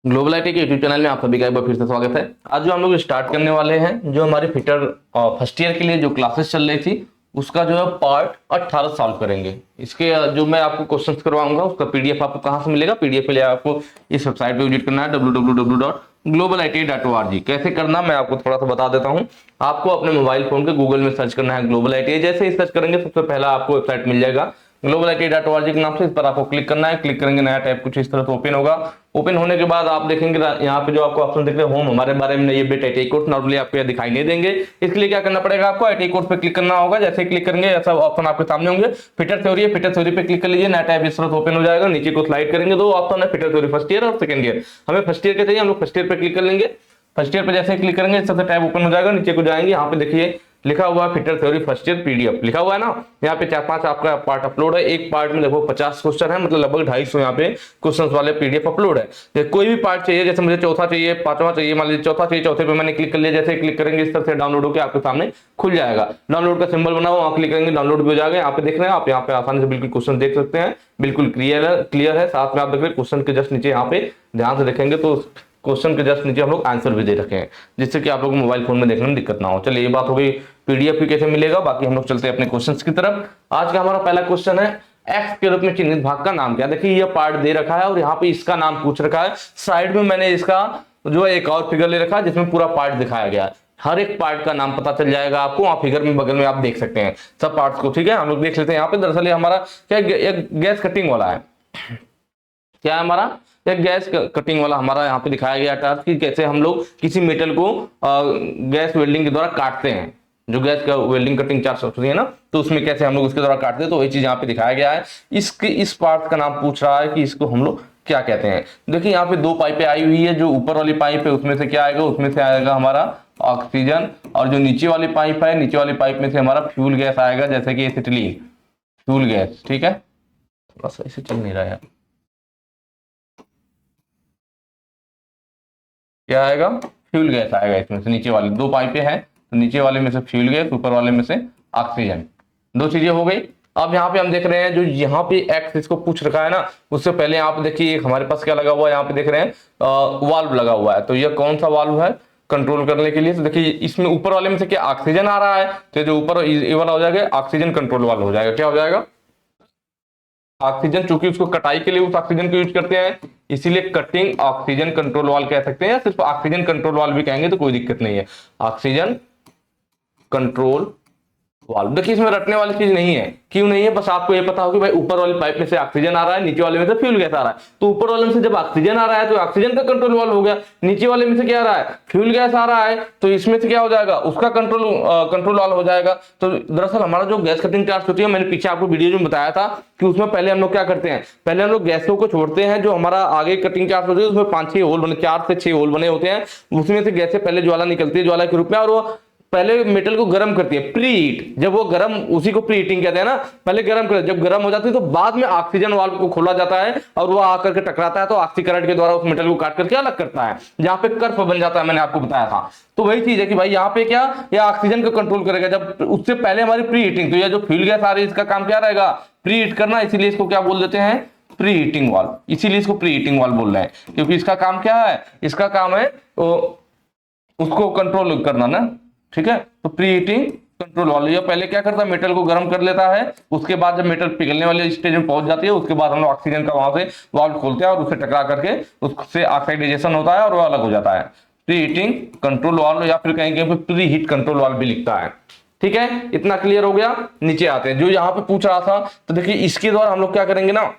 Global IT के YouTube channel में आप सभी का एक बार फिर से स्वागत है। आज जो हम लोग स्टार्ट करने वाले हैं, जो हमारी फिटर फर्स्ट ईयर के लिए जो क्लासेस चल रही थी, उसका जो है पार्ट 18 सॉल्व करेंगे। इसके जो मैं आपको क्वेश्चंस करवाऊंगा, उसका पीडीएफ आपको कहाँ से मिलेगा? पीडीएफ के लिए आपको इस वेबसाइट पे विजिट करना है, www.globalit.org। कैसे करना मैं आपको थोड़ा सा बता देता हूँ। आपको अपने मोबाइल फोन के गूगल में सर्च करना है ग्लोबल आईटी। जैसे ही सर्च करेंगे सबसे पहला आपको वेबसाइट मिल जाएगा globalit.org के नाम से। इस पर आपको क्लिक करना है। क्लिक करेंगे, नया टैब कुछ इस तरह से ओपन होगा। ओपन होने के बाद आप देखेंगे यहाँ पे जो आपको ऑप्शन दिख रहे हैं, होम, हमारे बारे में ये बेट आईटी कोर्स नॉर्मली आपको यहाँ दिखाई नहीं देंगे। इसके लिए क्या करना पड़ेगा? आपको आईटी कोर्स पे क्लिक करना होगा। जैसे क्लिक करेंगे ऐसा ऑप्शन आपके सामने होंगे। फिटर थ्योरी है, फिटर थ्योरी पे क्लिक कर लीजिए, नया टैब इस तरह से ओपन हो जाएगा। नीचे को स्लाइड करेंगे, दो ऑप्शन है, फिटर थ्योरी फर्स्ट ईयर और सेकंड ईयर। हमें फर्स्ट ईयर के चाहिए, हम लोग फर्स्ट ईयर पे क्लिक कर लेंगे। फर्स्ट ईयर पे जैसे क्लिक करेंगे इस तरह से टैब ओपन हो जाएगा। नीचे को जाएंगे, यहाँ पे देखिए लिखा हुआ है fitter theory first year PDF लिखा हुआ है ना। यहाँ पे 4-5 आपका पार्ट अपलोड है। एक पार्ट में लगभग 50 क्वेश्चन है, मतलब लगभग 250 यहाँ पे क्वेश्चन वाले पीडीएफ अपलोड है। कोई भी पार्ट चाहिए, जैसे मुझे चौथा चाहिए, पांचवा चाहिए, मान लीजिए चौथा चाहिए, चौथे पे मैंने क्लिक कर लिया। जैसे क्लिक करेंगे इस तरह से डाउनलोड होकर आपके सामने खुल जाएगा। डाउनलोड का सिंबल बना हुआ, वहां क्लिक करेंगे डाउनलोड भी हो जाएगा। यहाँ पे देख रहे हैं आप, यहाँ पे आसानी से बिल्कुल क्वेश्चन देख सकते हैं। बिल्कुल क्लियर है। साथ में आप देख रहे हैं क्वेश्चन के जस्ट नीचे, यहाँ पे ध्यान से देखेंगे तो क्वेश्चन के जस्ट नीचे हम लोग आंसर भी दे रखे हैं, जिससे कि आप लोगों को मोबाइल फोन में देखने में दिक्कत ना हो। चलिए, ये बात हो गई पीडीएफ भी कैसे मिलेगा। बाकी हम लोग चलते हैं अपने क्वेश्चंस की तरफ। आज का हमारा पहला क्वेश्चन है, एक्स के रूप में चिन्हित भाग का नाम क्या? देखिए ये पार्ट दे रखा है और यहाँ पे इसका नाम पूछ रखा है। साइड में मैंने इसका जो है एक और फिगर ले रखा है, जिसमें पूरा पार्ट दिखाया गया है। हर एक पार्ट का नाम पता चल जाएगा आपको, वहां फिगर में बगल में आप देख सकते हैं सब पार्ट्स को। ठीक है, हम लोग देख लेते हैं। यहाँ पे दरअसल हमारा क्या एक गैस कटिंग वाला है। क्या है हमारा? एक गैस कटिंग वाला हमारा यहाँ पे दिखाया गया टास्क कि कैसे हम लोग किसी मेटल को गैस वेल्डिंग के द्वारा काटते हैं। जो गैस का वेल्डिंग कटिंग चार्ट होती है ना, तो उसमें कैसे हम लोग उसके द्वारा काटते हैं, तो वही चीज यहाँ पे दिखाया गया है। इस पार्ट का नाम पूछ रहा है कि इसको हम लोग क्या कहते हैं। देखिए यहाँ पे दो पाइपें आई हुई है। जो ऊपर वाली पाइप है उसमें से क्या आएगा? उसमें से आएगा हमारा ऑक्सीजन। और जो नीचे वाली पाइप है, नीचे वाली पाइप में से हमारा फ्यूल गैस आएगा, जैसे कि एसिटिलीन फ्यूल गैस। ठीक है, थोड़ा सा इसे चल नहीं रहा है। क्या आएगा? फ्यूल गैस आएगा। इसमें से नीचे वाली दो पाइपें हैं, तो नीचे वाले में से फ्यूल गैस, ऊपर वाले में से ऑक्सीजन। दो चीजें हो गई। अब यहाँ पे हम देख रहे हैं, जो यहाँ पे एक्स इसको पूछ रखा है ना, उससे पहले यहाँ पे देखिए हमारे पास क्या लगा हुआ है। यहाँ पे देख रहे हैं वाल्व लगा हुआ है। तो ये कौन सा वाल्व है? कंट्रोल करने के लिए। तो देखिए इसमें ऊपर वाले में से क्या ऑक्सीजन आ रहा है, तो जो ऊपर ये वाला हो जाएगा ऑक्सीजन कंट्रोल वाल्व हो जाएगा। क्या हो जाएगा? ऑक्सीजन, चूंकि उसको कटाई के लिए उस ऑक्सीजन को यूज करते हैं, इसीलिए कटिंग ऑक्सीजन कंट्रोल वाल्व कह सकते हैं, या सिर्फ ऑक्सीजन कंट्रोल वाल्व भी कहेंगे तो कोई दिक्कत नहीं है। Oxygen control valve. देखिए इसमें रटने वाली चीज नहीं है। क्यों नहीं है? बस आपको ये पता हो कि भाई ऊपर वाली पाइप में से ऑक्सीजन आ रहा है, नीचे वाले में से फ्यूल गैस आ रहा है। तो ऊपर वाले में से जब ऑक्सीजन आ रहा है तो ऑक्सीजन का कंट्रोल वाल्व हो गया। नीचे वाले में से क्या आ रहा है? फ्यूल गैस आ रहा है, तो इसमें से क्या हो जाएगा? उसका कंट्रोल वाल्व हो जाएगा। तो दरअसल हमारा जो गैस कटिंग टास्क होती है, मैंने पीछे आपको वीडियो में बताया था कि उसमें पहले हम लोग क्या करते हैं, पहले हम लोग गैसों को छोड़ते हैं। जो हमारा आगे कटिंग टास्क होती है उसमें 5-6 होल बने, 4 से 6 होल बने होते हैं। उसमें से गैसें पहले ज्वाला निकलती है ज्वाला के रूप में, और वो पहले मेटल को गर्म करती है, प्री हीट। जब वो गर्म, उसी को प्री हीटिंग कहते हैं ना। पहले गर्म कर, जब गर्म हो जाती है तो बाद में ऑक्सीजन वाल्व को खोला जाता है और वो आकर के टकराता है, तो ऑक्सी करंट के द्वारा उस मेटल को काट करके अलग करता है, जहां पे कर्फ बन जाता है। मैंने आपको बताया था। तो वही चीज है कि भाई यहाँ पे क्या, ये ऑक्सीजन को कंट्रोल करेगा। जब उससे पहले हमारी प्री हीटिंग, तो ये जो फ्यूल गैस आ रही है इसका काम क्या रहेगा? प्री हीट करना। इसीलिए इसको क्या बोल देते हैं? Pre heating valve. इसीलिए इसको प्री हीटिंग वाल्व बोल रहे हैं, क्योंकि इसका काम क्या है? इसका काम है उसको कंट्रोल करना ना। ठीक है, तो प्री हीटिंग कंट्रोल वाल्व ये पहले क्या करता है? मेटल को गर्म कर लेता है। उसके बाद जब मेटल पिघलने वाले स्टेज में पहुंच जाती है, उसके बाद हम लोग ऑक्सीजन का वहां से वाल्व खोलते हैं और उससे टकरा करके उससे ऑक्सीडाइजेशन होता है और वो अलग हो जाता है। प्री हीटिंग कंट्रोल वाल्व, या फिर कहेंगे प्री हीट कंट्रोल वाल्व भी लिखता है। ठीक है, इतना क्लियर हो गया। नीचे आते हैं, जो यहाँ पे पूछ रहा था, तो देखिए इसके द्वारा हम लोग क्या करेंगे ना,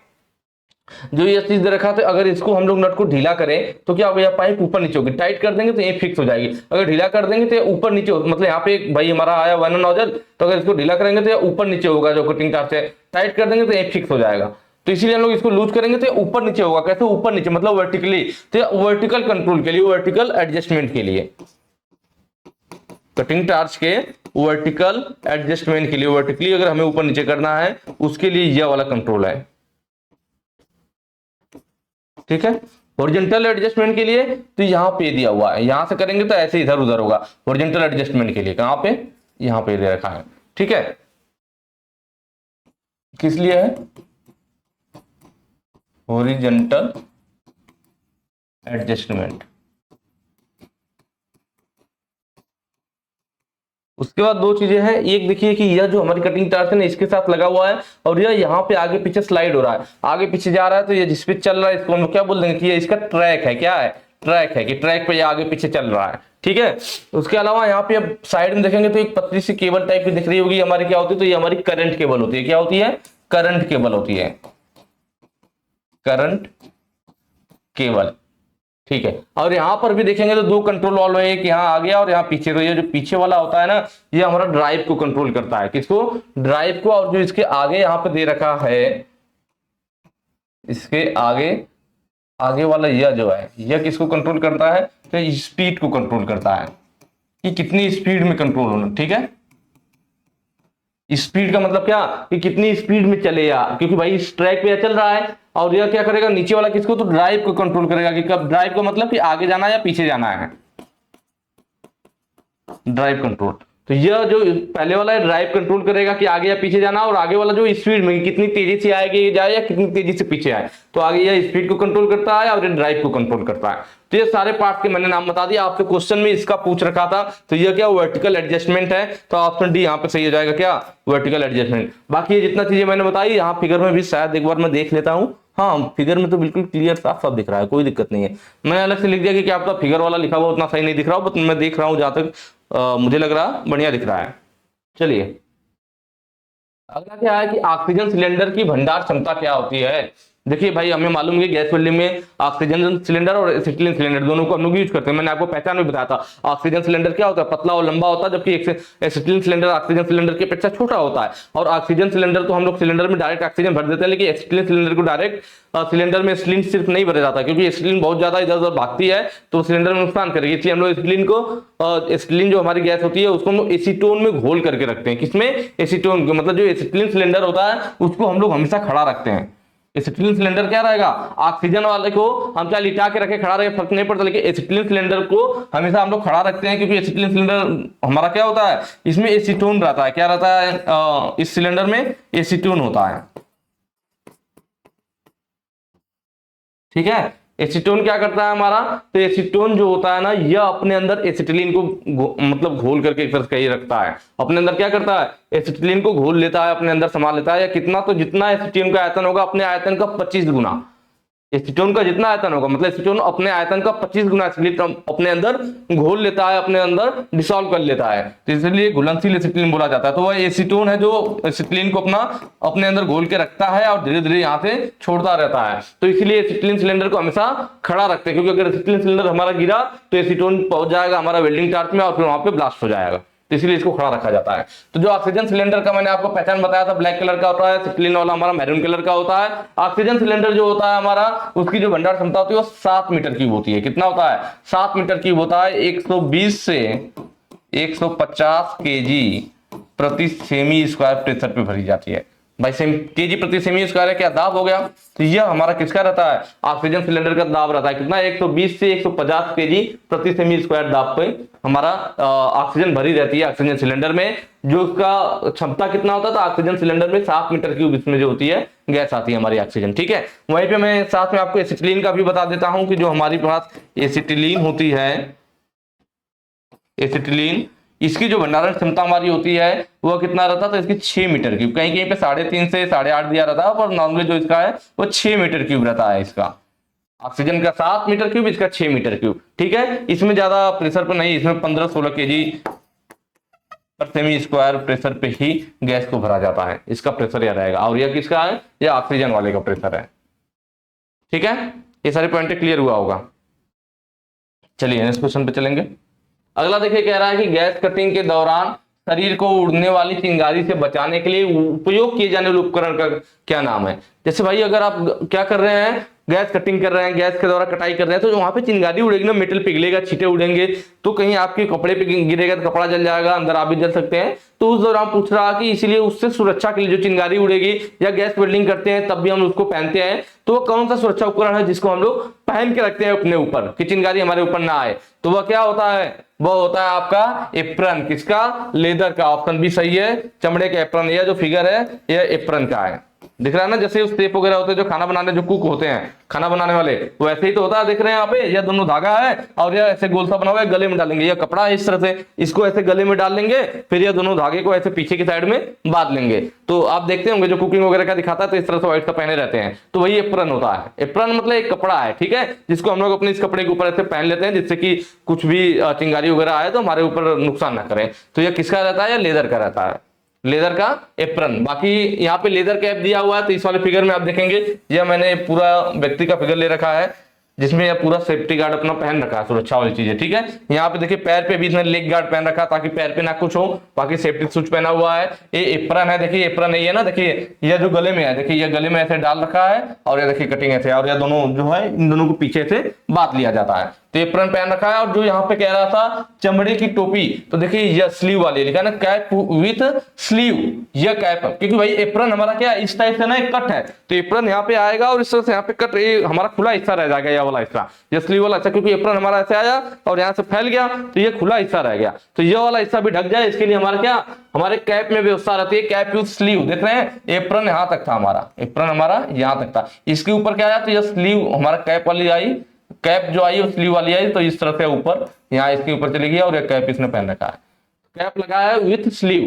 जो ये चीज दे रखा था, अगर इसको हम लोग नट को ढीला करें तो क्या होगा? पाइप ऊपर नीचे होगी। टाइट कर देंगे तो ये फिक्स हो जाएगी। अगर ढीला कर देंगे तो ये ऊपर नीचे हो, मतलब यहाँ पे एक भाई हमारा आया वन नोजल, तो अगर इसको ढीला करेंगे तो ये ऊपर नीचे होगा। जो कटिंग टार्च है, टाइट कर देंगे तो ये फिक्स हो जाएगा। तो इसीलिए हम लोग इसको लूज करेंगे तो ऊपर नीचे होगा। कैसे ऊपर नीचे? मतलब वर्टिकली। तो वर्टिकल कंट्रोल के लिए, वर्टिकल एडजस्टमेंट के लिए, कटिंग टार्च के वर्टिकल एडजस्टमेंट के लिए, वर्टिकली अगर हमें ऊपर नीचे करना है उसके लिए यह वाला कंट्रोल है। ठीक है, हॉरिजॉन्टल एडजस्टमेंट के लिए तो यहां पे दिया हुआ है, यहां से करेंगे तो ऐसे इधर उधर होगा। हॉरिजॉन्टल एडजस्टमेंट के लिए कहां पे? यहां पे दे रखा है। ठीक है, किस लिए है? Horizontal adjustment. उसके बाद दो चीजें हैं, एक देखिए कि यह जो हमारी कटिंग टार्च है ना इसके साथ लगा हुआ है और यह यहाँ पे आगे पीछे स्लाइड हो रहा है, आगे पीछे जा रहा है, तो ये जिस पे चल रहा है इसको हम लोग क्या बोल देंगे कि ये इसका ट्रैक है। क्या है? ट्रैक है, कि ट्रैक पे ये आगे पीछे चल रहा है। ठीक है। उसके अलावा यहाँ पे अब साइड में देखेंगे तो एक पतली सी केबल टाइप की दिख रही होगी हमारी, क्या होती है? तो ये हमारी करंट केबल होती है। क्या होती है? करंट केबल होती है, करंट केबल। ठीक है। और यहां पर भी देखेंगे तो दो कंट्रोल वाल्व है, एक यहाँ आ गया और यहाँ पीछे। तो ये जो पीछे वाला होता है ना ये हमारा ड्राइव को कंट्रोल करता है। किसको? ड्राइव को। और जो इसके आगे यहाँ पे दे रखा है, इसके आगे आगे वाला यह जो है यह किसको कंट्रोल करता है? तो स्पीड को कंट्रोल करता है कि कितनी स्पीड में कंट्रोल होना। ठीक है। स्पीड का मतलब क्या कि कितनी स्पीड में चलेगा, क्योंकि भाई इस ट्रैक पे चल रहा है। और यह क्या करेगा नीचे वाला किसको? तो ड्राइव को कंट्रोल करेगा कि कब ड्राइव को मतलब कि आगे जाना है या पीछे जाना है, ड्राइव कंट्रोल। तो यह जो पहले वाला है ड्राइव कंट्रोल करेगा कि आगे या पीछे जाना, और आगे वाला जो स्पीड में कितनी तेजी से आएगी जाए या कितनी तेजी से पीछे आए। तो आगे यह स्पीड को कंट्रोल करता है और ये ड्राइव को कंट्रोल करता है। तो ये सारे पार्ट के मैंने नाम बता दिया। आपसे क्वेश्चन में इसका पूछ रखा था, तो यह क्या वर्टिकल एडजस्टमेंट है। तो ऑप्शन डी यहाँ पे सही हो जाएगा। क्या? Vertical adjustment. बाकी ये जितना चीजें मैंने बताई यहाँ फिगर में भी शायद एक बार मैं देख लेता हूँ। हाँ, फिगर में तो बिल्कुल क्लियर साफ साफ दिख रहा है, कोई दिक्कत नहीं है। मैंने अलग से लिख दिया कि क्या आपका फिगर वाला लिखा हुआ उतना सही नहीं दिख रहा हो, बट मैं देख रहा हूँ जहां तक मुझे लग रहा बढ़िया दिख रहा है। चलिए अगला क्या है कि ऑक्सीजन सिलेंडर की भंडार क्षमता क्या होती है। देखिए भाई हमें मालूम है गैस वेल्डिंग में ऑक्सीजन सिलेंडर और एसिटिलीन सिलेंडर दोनों को हम लोग यूज करते हैं। मैंने आपको पहचान में बताया था ऑक्सीजन सिलेंडर क्या होता है? पतला और लंबा होता है, जबकि एसिटिलीन सिलेंडर ऑक्सीजन सिलेंडर की अपेक्षा छोटा होता है। और ऑक्सीजन सिलेंडर तो हम लोग सिलेंडर में डायरेक्ट ऑक्सीजन भर देते हैं, लेकिन एसिटिलीन सिलेंडर को डायरेक्ट सिलेंडर में एसिटिलीन सिर्फ नहीं भरा जाता, क्योंकि एसिटिलीन बहुत ज्यादा इधर उधर भागती है तो सिलेंडर में नुकसान करेगी। इसलिए हम लोग एसिटिलीन को एसिटिलीन जो हमारी गैस होती है उसको हम लोग एसीटोन में घोल करके रखते हैं। किसमें? एसीटोन। मतलब जो एसिटिलीन सिलेंडर होता है उसको हम लोग हमेशा खड़ा रखते हैं। एसिटिलीन सिलेंडर क्या रहेगा? ऑक्सीजन वाले को हम चाहे लिटा के रखे खड़ा रहे फर्क नहीं पड़ता, लेकिन एसिटिलीन सिलेंडर को हमेशा हम लोग खड़ा रखते हैं, क्योंकि एसिटिलीन सिलेंडर हमारा क्या होता है? इसमें एसीटोन रहता है। क्या रहता है? इस सिलेंडर में एसीटोन होता है। ठीक है। एसीटोन क्या करता है हमारा? तो एसीटोन जो होता है ना यह अपने अंदर एसिटिलीन को मतलब घोल करके एक तरह से रखता है अपने अंदर। क्या करता है? एसिटिलीन को घोल लेता है, अपने अंदर समा लेता है। या कितना? तो जितना एसीटोन का आयतन होगा अपने आयतन का 25 गुना। एसीटोन का जितना आयतन होगा मतलब एसीटोन अपने आयतन का 25 गुना एसिटिलीन अपने अंदर घोल लेता है, अपने अंदर डिसॉल्व कर लेता है। तो इसलिए घुलनशील एसिटिलीन बोला जाता है। तो वह एसीटोन है जो एसिटिलीन को अपने अंदर घोल के रखता है और धीरे धीरे यहाँ से छोड़ता रहता है। तो इसलिए एसिटिलीन सिलेंडर को हमेशा खड़ा रखते हैं, क्योंकि अगर एसिटिलीन सिलेंडर हमारा गिरा तो एसीटोन पहुंच जाएगा हमारा वेल्डिंग टार्च में और फिर वहां पे ब्लास्ट हो जाएगा। तो इसीलिए इसको खड़ा रखा जाता है। तो जो ऑक्सीजन सिलेंडर का मैंने आपको पहचान बताया था ब्लैक कलर का होता है, एसिटिलीन वाला हमारा मैरून कलर का होता है। ऑक्सीजन सिलेंडर जो होता है हमारा उसकी जो भंडार क्षमता होती है वो 7 मीटर क्यूब होती है। कितना होता है? 7 मीटर क्यूब होता है। 120 से 150 केजी प्रति सेमी स्क्वायर प्रेशर पे भरी जाती है। भाई केजी प्रति सेमी स्क्वायर है, क्या दाब हो गया? तो यह हमारा किसका रहता है? ऑक्सीजन सिलेंडर का दाब रहता है। कितना? 120 से 150 केजी प्रति सेमी स्क्वायर दाब पे हमारा ऑक्सीजन भरी रहती है ऑक्सीजन सिलेंडर में। जो उसका क्षमता कितना होता है? तो ऑक्सीजन सिलेंडर में 7 मीटर क्यूब इसमें जो होती है गैस आती है हमारी ऑक्सीजन। ठीक है। वहीं पे मैं साथ में आपको एसिटिलीन का भी बता देता हूं कि जो हमारी पास एसिटिलीन होती है, एसिटिलीन इसकी जो भंडारण क्षमता हमारी होती है वह कितना रहता है? तो इसकी 6 मीटर क्यूब। कहीं कहीं पे 3.5 से 8.5 दिया रहता है, पर नॉर्मली जो इसका है वो 6 मीटर क्यूब रहता है। इसका ऑक्सीजन का 7 मीटर क्यूब, इसका 6 मीटर क्यूब। ठीक है। इसमें ज्यादा प्रेशर पर नहीं, इसमें 15-16 केजी पर सेमी स्क्वायर प्रेशर पे ही गैस को भरा जाता है। इसका प्रेशर यह रहेगा। और यह किसका है? यह ऑक्सीजन वाले का प्रेशर है। ठीक है। ये सारे पॉइंट क्लियर हुआ होगा। चलिए नेक्स्ट क्वेश्चन पे चलेंगे। अगला देखिए कह रहा है कि गैस कटिंग के दौरान शरीर को उड़ने वाली चिंगारी से बचाने के लिए उपयोग किए जाने वाले उपकरण का क्या नाम है। जैसे भाई अगर आप क्या कर रहे हैं, गैस कटिंग कर रहे हैं, गैस के द्वारा कटाई कर रहे हैं, तो वहां पे चिंगारी उड़ेगी ना, मेटल पिघलेगा, छींटे उड़ेंगे, तो कहीं आपके कपड़े पे गिरेगा तो कपड़ा जल जाएगा, अंदर आप भी जल सकते हैं। तो उस दौरान पूछ रहा कि इसलिए उससे सुरक्षा के लिए जो चिंगारी उड़ेगी या गैस वेल्डिंग करते हैं तब भी हम उसको पहनते हैं, तो वह कौन सा सुरक्षा उपकरण है जिसको हम लोग पहन के रखते हैं अपने ऊपर कि चिंगारी हमारे ऊपर ना आए? तो वह क्या होता है? वह होता है आपका एप्रन। किसका? लेदर का। ऑप्शन भी सही है, चमड़े का एप्रन। यह जो फिगर है यह एप्रन का है। दिख रहा है ना, जैसे शेफ वगैरह होते हैं जो खाना बनाने, जो कुक होते हैं खाना बनाने वाले, वैसे ही तो होता है। देख रहे हैं यहाँ पे, यह दोनों धागा है और यह ऐसे गोल सा बना हुआ है, गले में डालेंगे। यह कपड़ा है इस तरह से, इसको ऐसे गले में डाल लेंगे, फिर यह दोनों धागे को ऐसे पीछे की साइड में बांध लेंगे। तो आप देखते होंगे जो कुकिंग वगैरह का दिखाता है तो इस तरह से व्हाइट सा पहने रहते हैं, तो वही एप्रन होता है। एप्रन मतलब एक कपड़ा है, ठीक है, जिसको हम लोग अपने इस कपड़े के ऊपर ऐसे पहन लेते हैं, जिससे कि कुछ भी चिंगारी वगैरह आए तो हमारे ऊपर नुकसान ना करें। तो यह किसका रहता है? या लेदर का रहता है, लेदर का एप्रन। बाकी यहाँ पे लेदर कैप दिया हुआ है, तो इस वाले फिगर में आप देखेंगे यह मैंने पूरा व्यक्ति का फिगर ले रखा है, जिसमें यह पूरा सेफ्टी गार्ड अपना पहन रखा है, सुरक्षा वाली चीजें, ठीक है। यहाँ पे देखिए पैर पे भी इसने लेग गार्ड पहन रखा ताकि पैर पे ना कुछ हो, बाकी सेफ्टी शूज पहना हुआ है। ये एप्रन है, देखिए एप्रन है ये ना, देखिए यह जो गले में है, देखिए यह गले में ऐसे डाल रखा है और ये देखिए कटिंग ऐसे, और यह दोनों जो है इन दोनों को पीछे से बांध लिया जाता है। तो एप्रन पहन रखा है। और जो यहाँ पे कह रहा था चमड़े की टोपी, तो देखिए यह स्लीव वाली लिखा है ना, कैप विथ स्लीव, यह कैप, क्योंकि भाई एप्रन हमारा क्या इस टाइप से ना एक कट है, तो एप्रन यहाँ पे आएगा और इस तरह से यहाँ पे कट, ये हमारा खुला हिस्सा रह जाएगा, यह वाला हिस्सा, यह स्लीव वाला हिस्सा, क्योंकि एप्रन हमारा ऐसे आया और यहाँ से फैल गया तो ये खुला हिस्सा रह गया, तो यह वाला हिस्सा भी ढक जाए, इसके लिए हमारा क्या, हमारे कैप में व्यवस्था रहती है, कैप विथ स्लीव। देख रहे हैं एप्रन यहाँ तक था हमारा, एप्रन हमारा यहाँ तक था, इसके ऊपर क्या आया, तो यह स्लीव हमारा कैप वाली आई, कैप जो आई वो स्लीव वाली आई, तो इस तरह से ऊपर यहाँ इसके ऊपर चली गई और ये कैप इसने पहन रखा है, कैप लगाया है विथ स्लीव,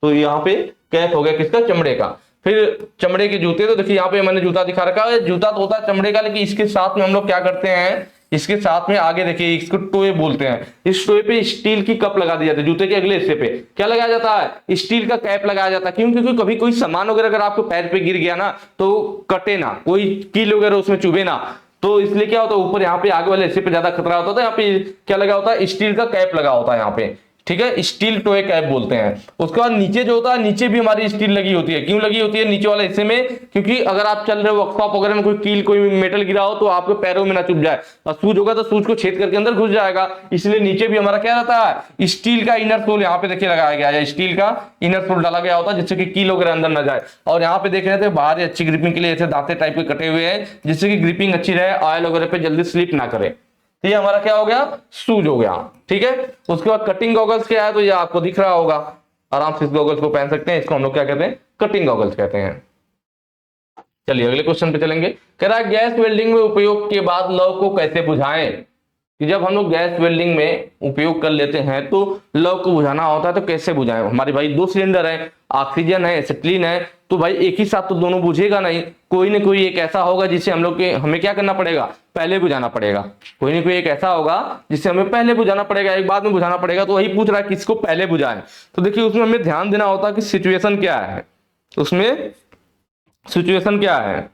तो यहाँ पे कैप हो गया किसका, चमड़े का। फिर चमड़े के जूते, तो देखिए यहाँ पे मैंने जूता दिखा रखा है, जूता तो होता है चमड़े का, लेकिन इसके साथ में हम लोग क्या करते हैं, इसके साथ में आगे देखिए इसको टोए बोलते हैं, इस टोए पे स्टील की कप लगा दी जाती है, जूते के अगले हिस्से पे क्या लगाया जाता है, स्टील का कैप लगाया जाता है। क्यों? क्योंकि कभी कोई सामान वगैरह अगर आपको पैर पे गिर गया ना तो कटे ना, कोई कील वगैरह उसमें चुभे ना, तो इसलिए क्या होता है ऊपर यहाँ पे आगे वाले हिस्से पे ज्यादा खतरा होता है, यहाँ पे क्या लगा होता है, स्टील का कैप लगा होता है यहाँ पे, ठीक है, स्टील टोए कैप बोलते हैं। उसके बाद नीचे जो होता है, नीचे भी हमारी स्टील लगी होती है। क्यों लगी होती है नीचे वाले हिस्से में? क्योंकि अगर आप चल रहे हो वर्कशॉप वगैरह में, कोई कील कोई मेटल गिरा हो तो आपके पैरों में ना चुभ जाए, और सूज होगा तो सूज को छेद करके अंदर घुस जाएगा, इसलिए नीचे भी हमारा क्या रहता है, स्टील का इनर सोल यहाँ पे देखिए लगाया गया है, स्टील का इनर सोल डाला गया होता है जिससे कि कील वगैरह अंदर ना जाए। और यहाँ पे देख रहे थे बाहर अच्छी ग्रिपिंग के लिए ऐसे दांते टाइप के कटे हुए हैं, जिससे कि ग्रिपिंग अच्छी रहे, ऑयल वगैरह पे जल्दी स्लिप ना करे। ये हमारा क्या हो गया, शूज हो गया, ठीक है। उसके बाद कटिंग गॉगल्स क्या है, तो ये आपको दिख रहा होगा, आराम से इस गॉगल्स को पहन सकते हैं, इसको हम लोग क्या कहते हैं, कटिंग गॉगल्स कहते हैं। चलिए अगले क्वेश्चन पे चलेंगे। कह रहा है गैस वेल्डिंग में उपयोग के बाद लौ को कैसे बुझाएं, कि जब हम लोग गैस वेल्डिंग में उपयोग कर लेते हैं तो लौ को बुझाना होता है, तो कैसे बुझाएं। हमारे भाई 2 सिलेंडर है, ऑक्सीजन है, एसिटिलीन है, तो भाई एक ही साथ तो दोनों बुझेगा नहीं, कोई ना कोई एक ऐसा होगा जिसे हम लोग के हमें क्या करना पड़ेगा, पहले बुझाना पड़ेगा। कोई ना कोई एक ऐसा होगा जिसे हमें पहले बुझाना पड़ेगा, एक बाद में बुझाना पड़ेगा, तो वही पूछ रहा है किसको पहले बुझाएं। तो देखिए उसमें हमें ध्यान देना होता है कि सिचुएशन क्या है, उसमें सिचुएशन क्या है।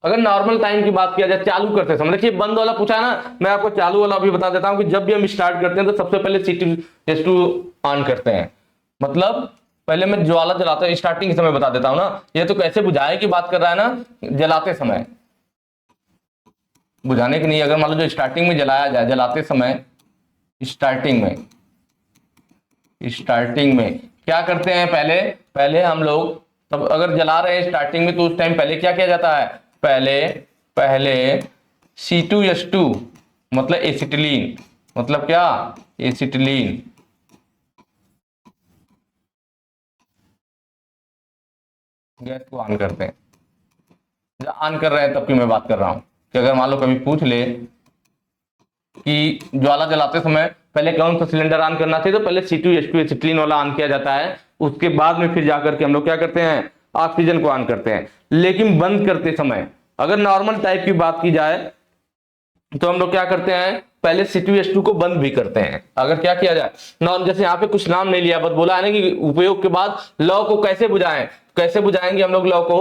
अगर नॉर्मल टाइम की बात किया जाए, चालू करते समय, देखिए बंद वाला पूछा है ना, मैं आपको चालू वाला भी बता देता हूं कि जब भी हम स्टार्ट करते हैं तो सबसे पहले C2H2 ऑन करते हैं, मतलब पहले मैं ज्वाला जलाते हैं, स्टार्टिंग के समय बता देता हूं ना। ये तो कैसे बुझाए की बात कर रहा है ना, जलाते समय, बुझाने की नहीं। अगर मान लो जो स्टार्टिंग में जलाया जाए, जलाते समय स्टार्टिंग में क्या करते हैं, पहले हम लोग तब अगर जला रहे हैं स्टार्टिंग में तो उस टाइम पहले क्या किया जाता है, पहले C2H2 मतलब एसिटिलीन, मतलब क्या, एसिटिलीन, गैस को ऑन करते हैं। जब ऑन कर रहे हैं तब की मैं बात कर रहा हूं, कि अगर मान लो कभी पूछ ले कि ज्वाला जलाते समय पहले कौन सा सिलेंडर ऑन करना चाहिए, तो पहले C2H2 एसिटिलीन वाला ऑन किया जाता है, उसके बाद में फिर जाकर के हम लोग क्या करते हैं, ऑक्सीजन को ऑन करते हैं। लेकिन बंद करते समय अगर नॉर्मल टाइप की बात की जाए तो हम लोग क्या करते हैं, पहले C2H2 को बंद भी करते हैं। अगर क्या किया जाए नॉर्मल, जैसे यहाँ पे कुछ नाम नहीं लिया, बस बोला है ना कि उपयोग के बाद लौ को कैसे बुझाएं, कैसे बुझाएंगे हम लोग लौ को,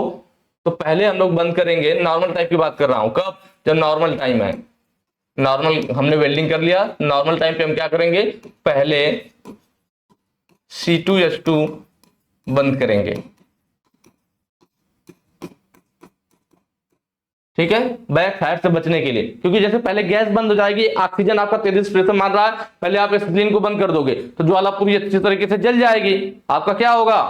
तो पहले हम लोग बंद करेंगे। नॉर्मल टाइप की बात कर रहा हूं, कब, जब नॉर्मल टाइम है, नॉर्मल हमने वेल्डिंग कर लिया, नॉर्मल टाइम पे हम क्या करेंगे, पहले C2H2 बंद करेंगे, ठीक है, बैक फायर से बचने के लिए। क्योंकि जैसे पहले गैस बंद हो जाएगी, ऑक्सीजन आपका तेजी से प्रेशर मार रहा है, पहले आप एसिटिलीन को बंद कर दोगे तो ज्वाला पूरी अच्छी तरीके से जल जाएगी, आपका क्या होगा,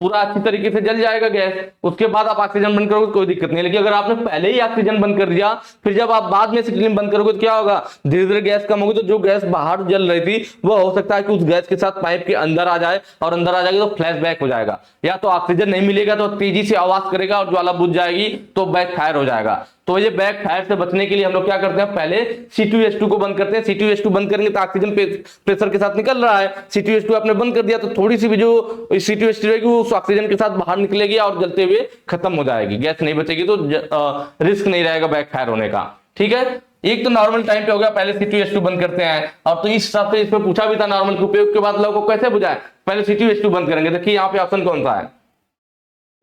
पूरा अच्छी तरीके से जल जाएगा गैस, उसके बाद आप ऑक्सीजन बंद करोगे कोई दिक्कत नहीं। लेकिन अगर आपने पहले ही ऑक्सीजन बंद कर दिया, फिर जब आप बाद में एसिटिलीन बंद करोगे तो क्या होगा, धीरे धीरे गैस कम होगी, तो जो गैस बाहर जल रही थी वो हो सकता है कि उस गैस के साथ पाइप के अंदर आ जाए, और अंदर आ जाएगी तो फ्लैशबैक हो जाएगा, या तो ऑक्सीजन नहीं मिलेगा तो तेजी से आवाज करेगा और ज्वाला बुझ जाएगी, तो बैक फायर हो जाएगा। तो ये बैक फायर से बचने के लिए हम लोग क्या करते हैं, पहले C2H2 को बंद करते हैं। C2H2 बंद करेंगे तो ऑक्सीजन प्रेशर के साथ निकल रहा है, C2H2 आपने बंद कर दिया तो थोड़ी सी भी जो C2H2 रहेगी वो उस ऑक्सीजन के साथ बाहर निकलेगी और जलते हुए खत्म हो जाएगी, गैस नहीं बचेगी, तो रिस्क नहीं रहेगा बैक फायर होने का। ठीक है, एक तो नॉर्मल टाइम पे हो गया, पहले C2H2 बंद करते हैं। और तो इस हिसाब से इसमें पूछा भी था नॉर्मल के उपयोग के बाद लोगों को कैसे बुझाए, पहले C2H2 बंद करेंगे। देखिए यहाँ पे ऑप्शन कौन सा है,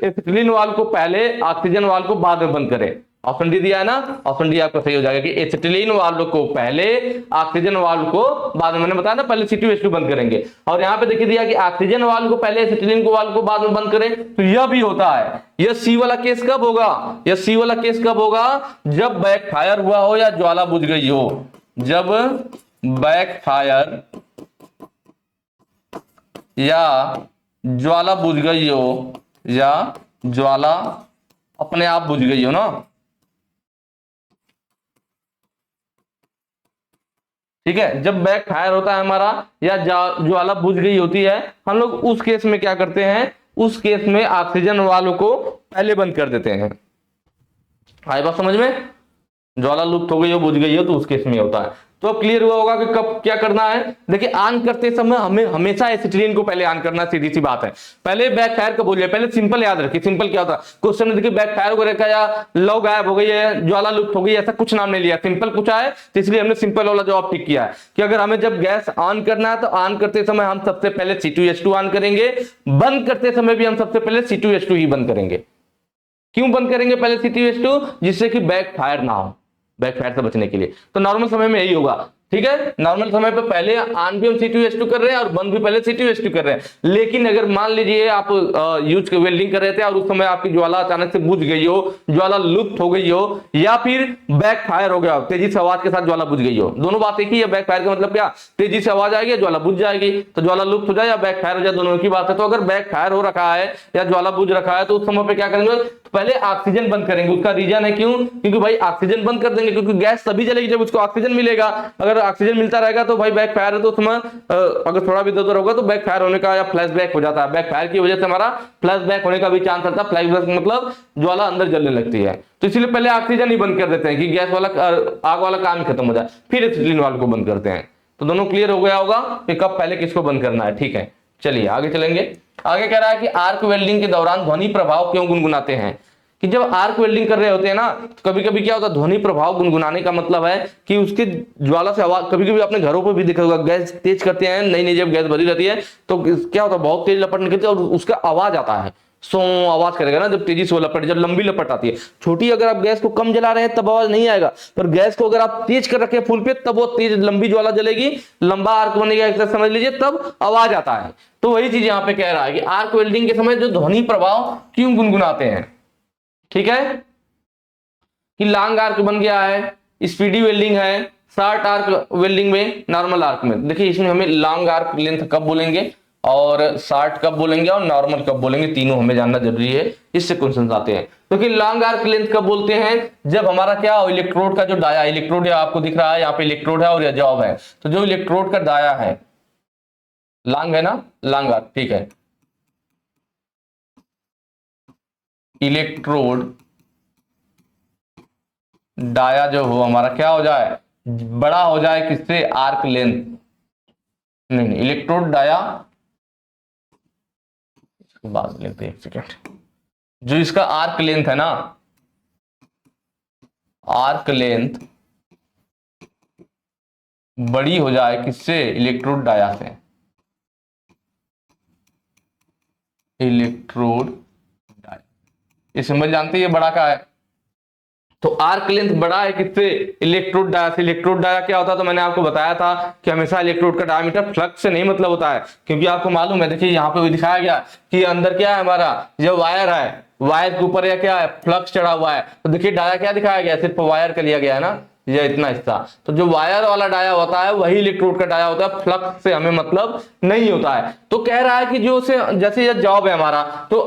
एसिटिलीन वाल्व को पहले, ऑक्सीजन वाल्व को बाद में बंद करें। ऑप्शन डी दिया है ना, ऑप्शन डी आपका सही हो जाएगा कि एसिटिलीन वाल्व को पहले, ऑक्सीजन वाल्व को बाद में। मैंने बताया ना पहले C2H2 बंद करेंगे, और यहाँ पे देखिए दिया कि ऑक्सीजन वाल्व को पहले, एसिटिलीन को वाल्व को बाद में बंद करें, तो यह भी होता है। यह सी वाला केस कब होगा, यह सी वाला केस कब होगा, जब बैक फायर हुआ हो या ज्वाला बुझ गई हो। जब बैक फायर या ज्वाला बुझ गई हो, या ज्वाला अपने आप बुझ गई हो ना, ठीक है, जब बैक फायर होता है हमारा या ज्वाला बुझ गई होती है, हम लोग उस केस में क्या करते हैं, उस केस में ऑक्सीजन वाल्व को पहले बंद कर देते हैं। आई बात समझ में, ज्वाला लुप्त हो गई हो, बुझ गई हो, तो उस केस में होता है। तो अब क्लियर हुआ होगा कि कब क्या करना है। देखिए ऑन करते समय हमें हमेशा एसिटिलीन को पहले ऑन करना, सीधी सी बात है। पहले बैक फायर कब हो जाए, पहले सिंपल याद रखिए, सिंपल क्या होता है क्वेश्चन में, देखिए बैक फायर वगैरह का या लौ गायब हो गई है, ज्वाला लुप्त हो गई, ऐसा कुछ नाम नहीं लिया, सिंपल पूछा है तो इसलिए हमने सिंपल वाला जवाब टिक किया है कि अगर हमें जब गैस ऑन करना है तो ऑन करते समय हम सबसे पहले C2H2 ऑन करेंगे, बंद करते समय भी हम सबसे पहले C2H2 ही बंद करेंगे। क्यों बंद करेंगे पहले C2H2, जिससे कि बैक फायर ना हो, बैक फायर से बचने के लिए। तो नॉर्मल समय में यही होगा, ठीक है, नॉर्मल समय पे पहले ऑन भी हम C2H2 कर रहे हैं और बंद भी पहले C2H2 कर रहे हैं। लेकिन अगर मान लीजिए आप यूज वेल्डिंग कर रहे थे और उस समय आपकी ज्वाला अचानक से बुझ गई हो, ज्वाला लुप्त हो गई हो, या फिर बैक फायर हो गया, तेजी से आवाज के साथ ज्वाला बुझ गई हो, दोनों बात एक ही है। बैक फायर का मतलब क्या, तेजी से आवाज आएगी, ज्वाला बुझ जाएगी, तो ज्वाला लुप्त हो जाए या बैक फायर हो जाए, दोनों की बात है। तो अगर बैक फायर हो रखा है या ज्वाला बुझ रखा है तो उस समय पे क्या करेंगे, तो पहले ऑक्सीजन बंद करेंगे। उसका रीजन है क्यों, क्योंकि भाई ऑक्सीजन बंद कर देंगे, क्योंकि गैस तभी जलेगी जब उसको ऑक्सीजन मिलेगा। अगर ऑक्सीजन मिलता रहेगा तो भाई बैक फायर है, तो उसमें अगर थोड़ा भी इधर होगा तो बैक फायर होने का या फ्लैश बैक हो जाता है। बैक फायर की वजह से हमारा फ्लैश बैक होने का भी चांस रहता है। फ्लैश बैक मतलब ज्वाला अंदर जलने लगती है, तो इसलिए पहले ऑक्सीजन ही बंद कर देते हैं कि गैस वाला आग वाला काम खत्म हो जाए, फिर एसिटिलीन वाल्व को बंद करते हैं। तो दोनों क्लियर हो गया होगा कि कब पहले किसको बंद करना है। ठीक है, चलिए आगे चलेंगे। आगे कह रहा है कि आर्क वेल्डिंग के दौरान ध्वनि प्रभाव क्यों गुनगुनाते हैं। कि जब आर्क वेल्डिंग कर रहे होते हैं ना, तो कभी कभी क्या होता है, ध्वनि प्रभाव गुनगुनाने का मतलब है कि उसके ज्वाला से आवाज, कभी कभी अपने घरों पर भी देखा होगा, गैस तेज करते हैं, नई नई जब गैस भरी रहती है तो क्या होता है, बहुत तेज लपट निकलती है और उसका आवाज आता है, सो आवाज करेगा ना जब तेजी से लपट, जब लंबी लपट आती है। छोटी अगर आप गैस को कम जला रहे हैं तब आवाज नहीं आएगा, पर गैस को अगर आप तेज कर रखे फुल पे तब वो तेज लंबी ज्वाला जलेगी, लंबा आर्क बनेगा एक तरह समझ लीजिए, तब आवाज आता है। तो वही चीज यहाँ पे कह रहा है कि आर्क वेल्डिंग के समय जो ध्वनि प्रभाव क्यों गुनगुनाते हैं। ठीक है, कि लॉन्ग आर्क बन गया है, स्पीडी वेल्डिंग है, शॉर्ट आर्क वेल्डिंग में, नॉर्मल आर्क में। देखिए इसमें हमें लॉन्ग आर्क लेंथ कब बोलेंगे और शॉर्ट कब बोलेंगे और नॉर्मल कब बोलेंगे, तीनों हमें जानना जरूरी है, इससे क्वेश्चन आते हैं। क्योंकि लॉन्ग आर्क लेंथ कब बोलते हैं, जब हमारा क्या इलेक्ट्रोड का जो डाया, इलेक्ट्रोड आपको दिख रहा है यहाँ पे इलेक्ट्रोड है और यह जॉब है, तो जो इलेक्ट्रोड का डाया है लॉन्ग है ना, लॉन्ग आर्क, ठीक है, इलेक्ट्रोड डाया जो हो हमारा क्या हो जाए, बड़ा हो जाए, किससे, आर्क लेंथ, नहीं इलेक्ट्रोड डाया, बाद लेते हैं एक सेकेंड, जो इसका आर्क लेंथ है ना, आर्क लेंथ बड़ी हो जाए, किससे, इलेक्ट्रोड डाया से, इलेक्ट्रोड डाया, ये सिंबल जानते हैं ये बड़ा का है, तो आर्क लेंथ बड़ा है किससे, इलेक्ट्रोड डाया से। इलेक्ट्रोड डाया क्या होता है, तो मैंने आपको बताया था कि हमेशा इलेक्ट्रोड का डायमीटर फ्लक्स से नहीं मतलब होता है, क्योंकि आपको मालूम है, देखिए यहाँ पे भी दिखाया गया कि अंदर क्या है हमारा, जो वायर है, वायर के ऊपर या क्या है, फ्लक्स चढ़ा हुआ है। तो देखिए डाया क्या दिखाया गया, सिर्फ वायर का लिया गया है ना, या इतना हिस्सा। तो जो वायर वाला डाया होता है वही इलेक्ट्रोड का डाया होता है, फ्लक्स से हमें मतलब नहीं होता है। तो कह रहा है कि जो से जैसे ये जॉब है हमारा, तो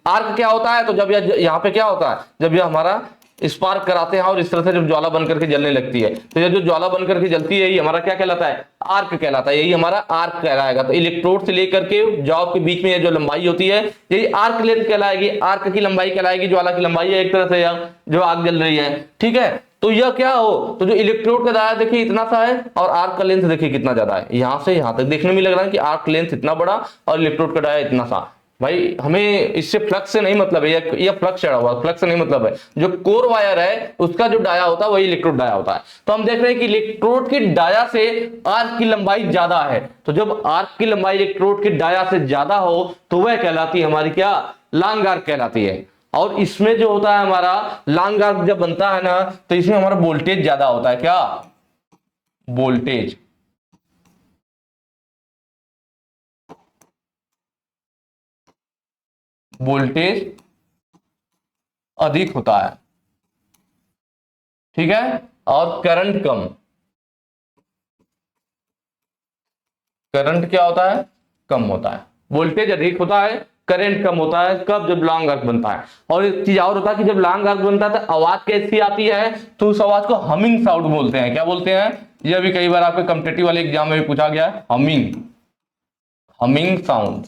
आर्क क्या होता है, तो जब यह यहाँ पे क्या होता है, जब यह हमारा स्पार्क कराते हैं और इस तरह से जब ज्वाला बनकर के जलने लगती है, तो ये जो ज्वाला बनकर के जलती है यही हमारा क्या कहलाता है, आर्क कहलाता है, यही हमारा आर्क कहलाएगा। तो इलेक्ट्रोड से लेकर के जॉब के बीच में ये जो लंबाई होती है यही आर्क लेंथ कहलाएगी, आर्क की लंबाई कहलाएगी, ज्वाला की लंबाई है एक तरह से यह जो आग जल रही है, ठीक है। तो यह क्या हो, तो जो इलेक्ट्रोड का दायरा देखिए इतना सा है और आर्क का लेंथ देखिए कितना ज्यादा है, यहां से यहां तक देखने में लग रहा है कि आर्क लेंथ इतना बड़ा और इलेक्ट्रोड का दायरा इतना सा। भाई हमें इससे फ्लक्स से नहीं मतलब है, यह फ्लक्स चढ़ा हुआ, फ्लक्स से नहीं मतलब है। जो कोर वायर है उसका जो डाया होता है वही इलेक्ट्रोड डाया होता है। तो हम देख रहे हैं कि इलेक्ट्रोड की डाया से आर्क की लंबाई ज्यादा है, तो जब आर्क की लंबाई इलेक्ट्रोड की डाया से ज्यादा हो तो वह कहलाती है हमारी क्या, लॉन्ग आर्क कहलाती है। और इसमें जो होता है हमारा लॉन्ग आर्क जब बनता है ना, तो इसमें हमारा वोल्टेज ज्यादा होता है, क्या वोल्टेज, वोल्टेज अधिक होता है, ठीक है, और करंट कम। करंट क्या होता है, कम होता है, वोल्टेज अधिक होता है, करंट कम होता है, कब, जब लॉन्ग आर्क बनता है। और एक चीज और होता है कि जब लॉन्ग आर्क बनता है तो आवाज कैसी आती है, तो उस आवाज को हमिंग साउंड बोलते हैं। क्या बोलते हैं, यह भी कई बार आपके कॉम्पिटिटिव वाले एग्जाम में भी पूछा गया है, humming, humming sound,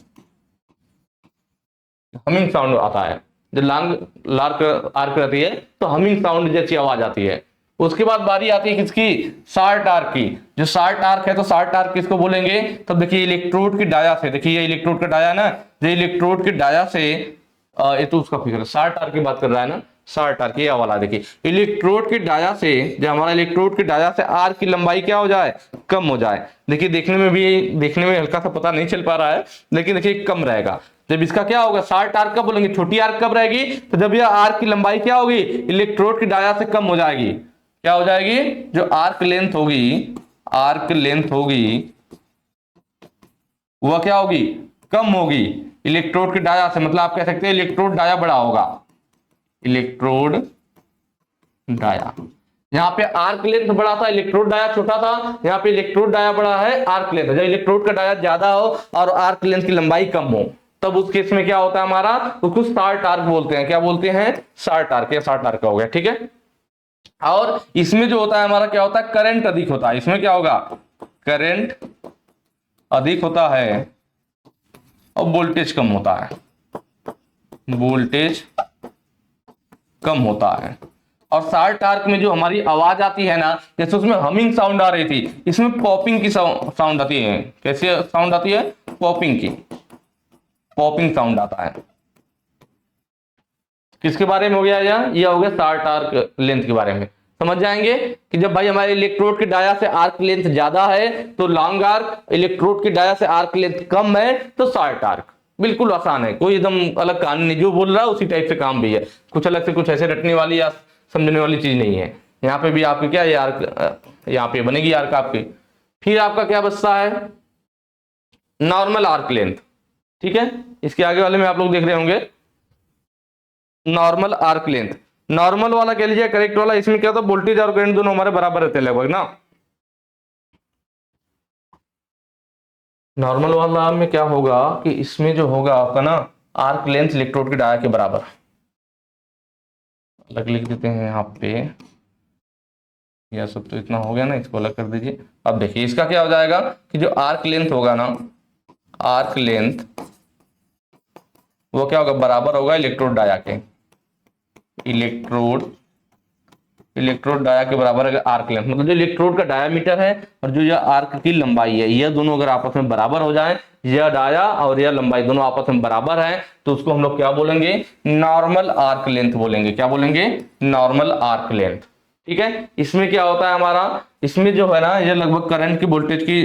humming sound आता है। जब लॉन्ग लार्क आर्क रहती है तो हमिंग साउंड जैसी आवाज आती है। उसके बाद बारी आती है किसकी, शार्ट आर्क की। जो शार्ट आर्क है तो शार्ट आर्क किसको बोलेंगे, तब देखिए इलेक्ट्रोड की डाया से, देखिए ये इलेक्ट्रोड का डाया है ना, जो इलेक्ट्रोड की डाया से ये तो उसका फिगर, शार्ट आर्क की बात कर रहा है ना, शार्ट आर्क ये वाला देखिए, इलेक्ट्रोड की डाया से, जब हमारा इलेक्ट्रोड की डाया से आर्क की लंबाई क्या हो जाए, कम हो जाए। देखिए देखने में हल्का सा पता नहीं चल पा रहा है, लेकिन देखिए कम रहेगा। जब इसका क्या होगा, शार्ट आर्क कब बोलेंगे, छोटी आर्क कब रहेगी, तो जब यह आर्क की लंबाई क्या होगी, इलेक्ट्रोड की डाया से कम हो जाएगी। क्या हो जाएगी, जो आर्क लेंथ होगी, आर्क लेंथ होगी वह क्या होगी, कम होगी इलेक्ट्रोड की डाया से। मतलब आप कह सकते हैं इलेक्ट्रोड डाया बड़ा होगा, इलेक्ट्रोड डाया, यहाँ पे आर्क लेंथ बड़ा था, इलेक्ट्रोड डाया छोटा था, यहाँ पे इलेक्ट्रोड डाया बड़ा है, आर्क लेंथ। जब इलेक्ट्रोड का डाया ज्यादा हो और आर्क लेंथ की लंबाई कम हो, तब उस केस में क्या होता है हमारा, उसको शार्ट आर्क बोलते हैं। क्या बोलते हैं, शार्ट आर्क, या शार्ट आर्क हो गया, ठीक है। और इसमें जो होता है हमारा क्या होता है, करंट अधिक होता है। इसमें क्या होगा, करंट अधिक होता है और वोल्टेज कम होता है, वोल्टेज कम होता है। और शार्ट आर्क में जो हमारी आवाज आती है ना, जैसे उसमें हमिंग साउंड आ रही थी, इसमें पॉपिंग की साउंड आती है। कैसे साउंड आती है, पॉपिंग की, पॉपिंग साउंड आता है। किसके बारे में हो गया यह हो गया शार्ट आर्क लेंथ के बारे में। समझ जाएंगे कि जब भाई हमारे इलेक्ट्रोड की डाया से आर्क लेंथ ज्यादा है तो लॉन्ग आर्क, इलेक्ट्रोड की डाया से आर्क लेंथ कम है तो शार्ट आर्क। बिल्कुल आसान है, कोई एकदम अलग कहानी नहीं, जो बोल रहा है उसी टाइप से काम भी है, कुछ अलग से कुछ ऐसे रटने वाली या समझने वाली चीज नहीं है। यहाँ पे भी आपकी क्या, ये आर्क यहाँ पे बनेगी आर्क आपकी। फिर आपका क्या बचता है, नॉर्मल आर्क लेंथ, ठीक है। इसके आगे वाले में आप लोग देख रहे होंगे नॉर्मल आर्क लेंथ। नॉर्मल वाला कह लीजिए करेक्ट वाला, इसमें क्या होता है, वोल्टेज और करंट दोनों हमारे बराबर रहते हैं लगभग ना। नॉर्मल वाला में क्या होगा कि इसमें जो होगा आपका ना, आर्क लेंथ इलेक्ट्रोड के डाया के बराबर। अलग लिख देते हैं यहाँ पे, यह सब तो इतना हो गया ना, इसको अलग कर दीजिए। अब देखिए इसका क्या हो जाएगा कि जो आर्क लेंथ होगा ना, आर्क लेंथ वो क्या होगा, बराबर होगा इलेक्ट्रोड डाया के, इलेक्ट्रोड डाया के बराबर है आर्क लेंथ। मतलब जो इलेक्ट्रोड का डायामीटर है और जो यह आर्क की लंबाई है, यह दोनों अगर आपस में बराबर हो जाए, यह डाया और यह लंबाई दोनों आपस में बराबर है, तो उसको हम लोग क्या बोलेंगे, नॉर्मल आर्क लेंथ बोलेंगे। क्या बोलेंगे, नॉर्मल आर्क लेंथ, ठीक है। इसमें क्या होता है हमारा, इसमें जो है ना, यह लगभग करंट की वोल्टेज की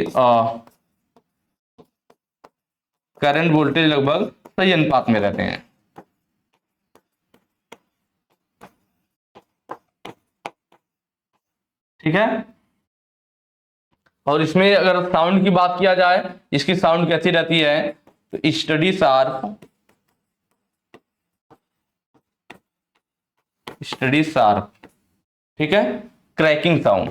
करंट वोल्टेज लगभग सही अनुपात में रहते हैं, ठीक है। और इसमें अगर साउंड की बात किया जाए, इसकी साउंड कैसी रहती है, तो स्टडी शार्प, स्टडी शार्प, ठीक है। Cracking sound.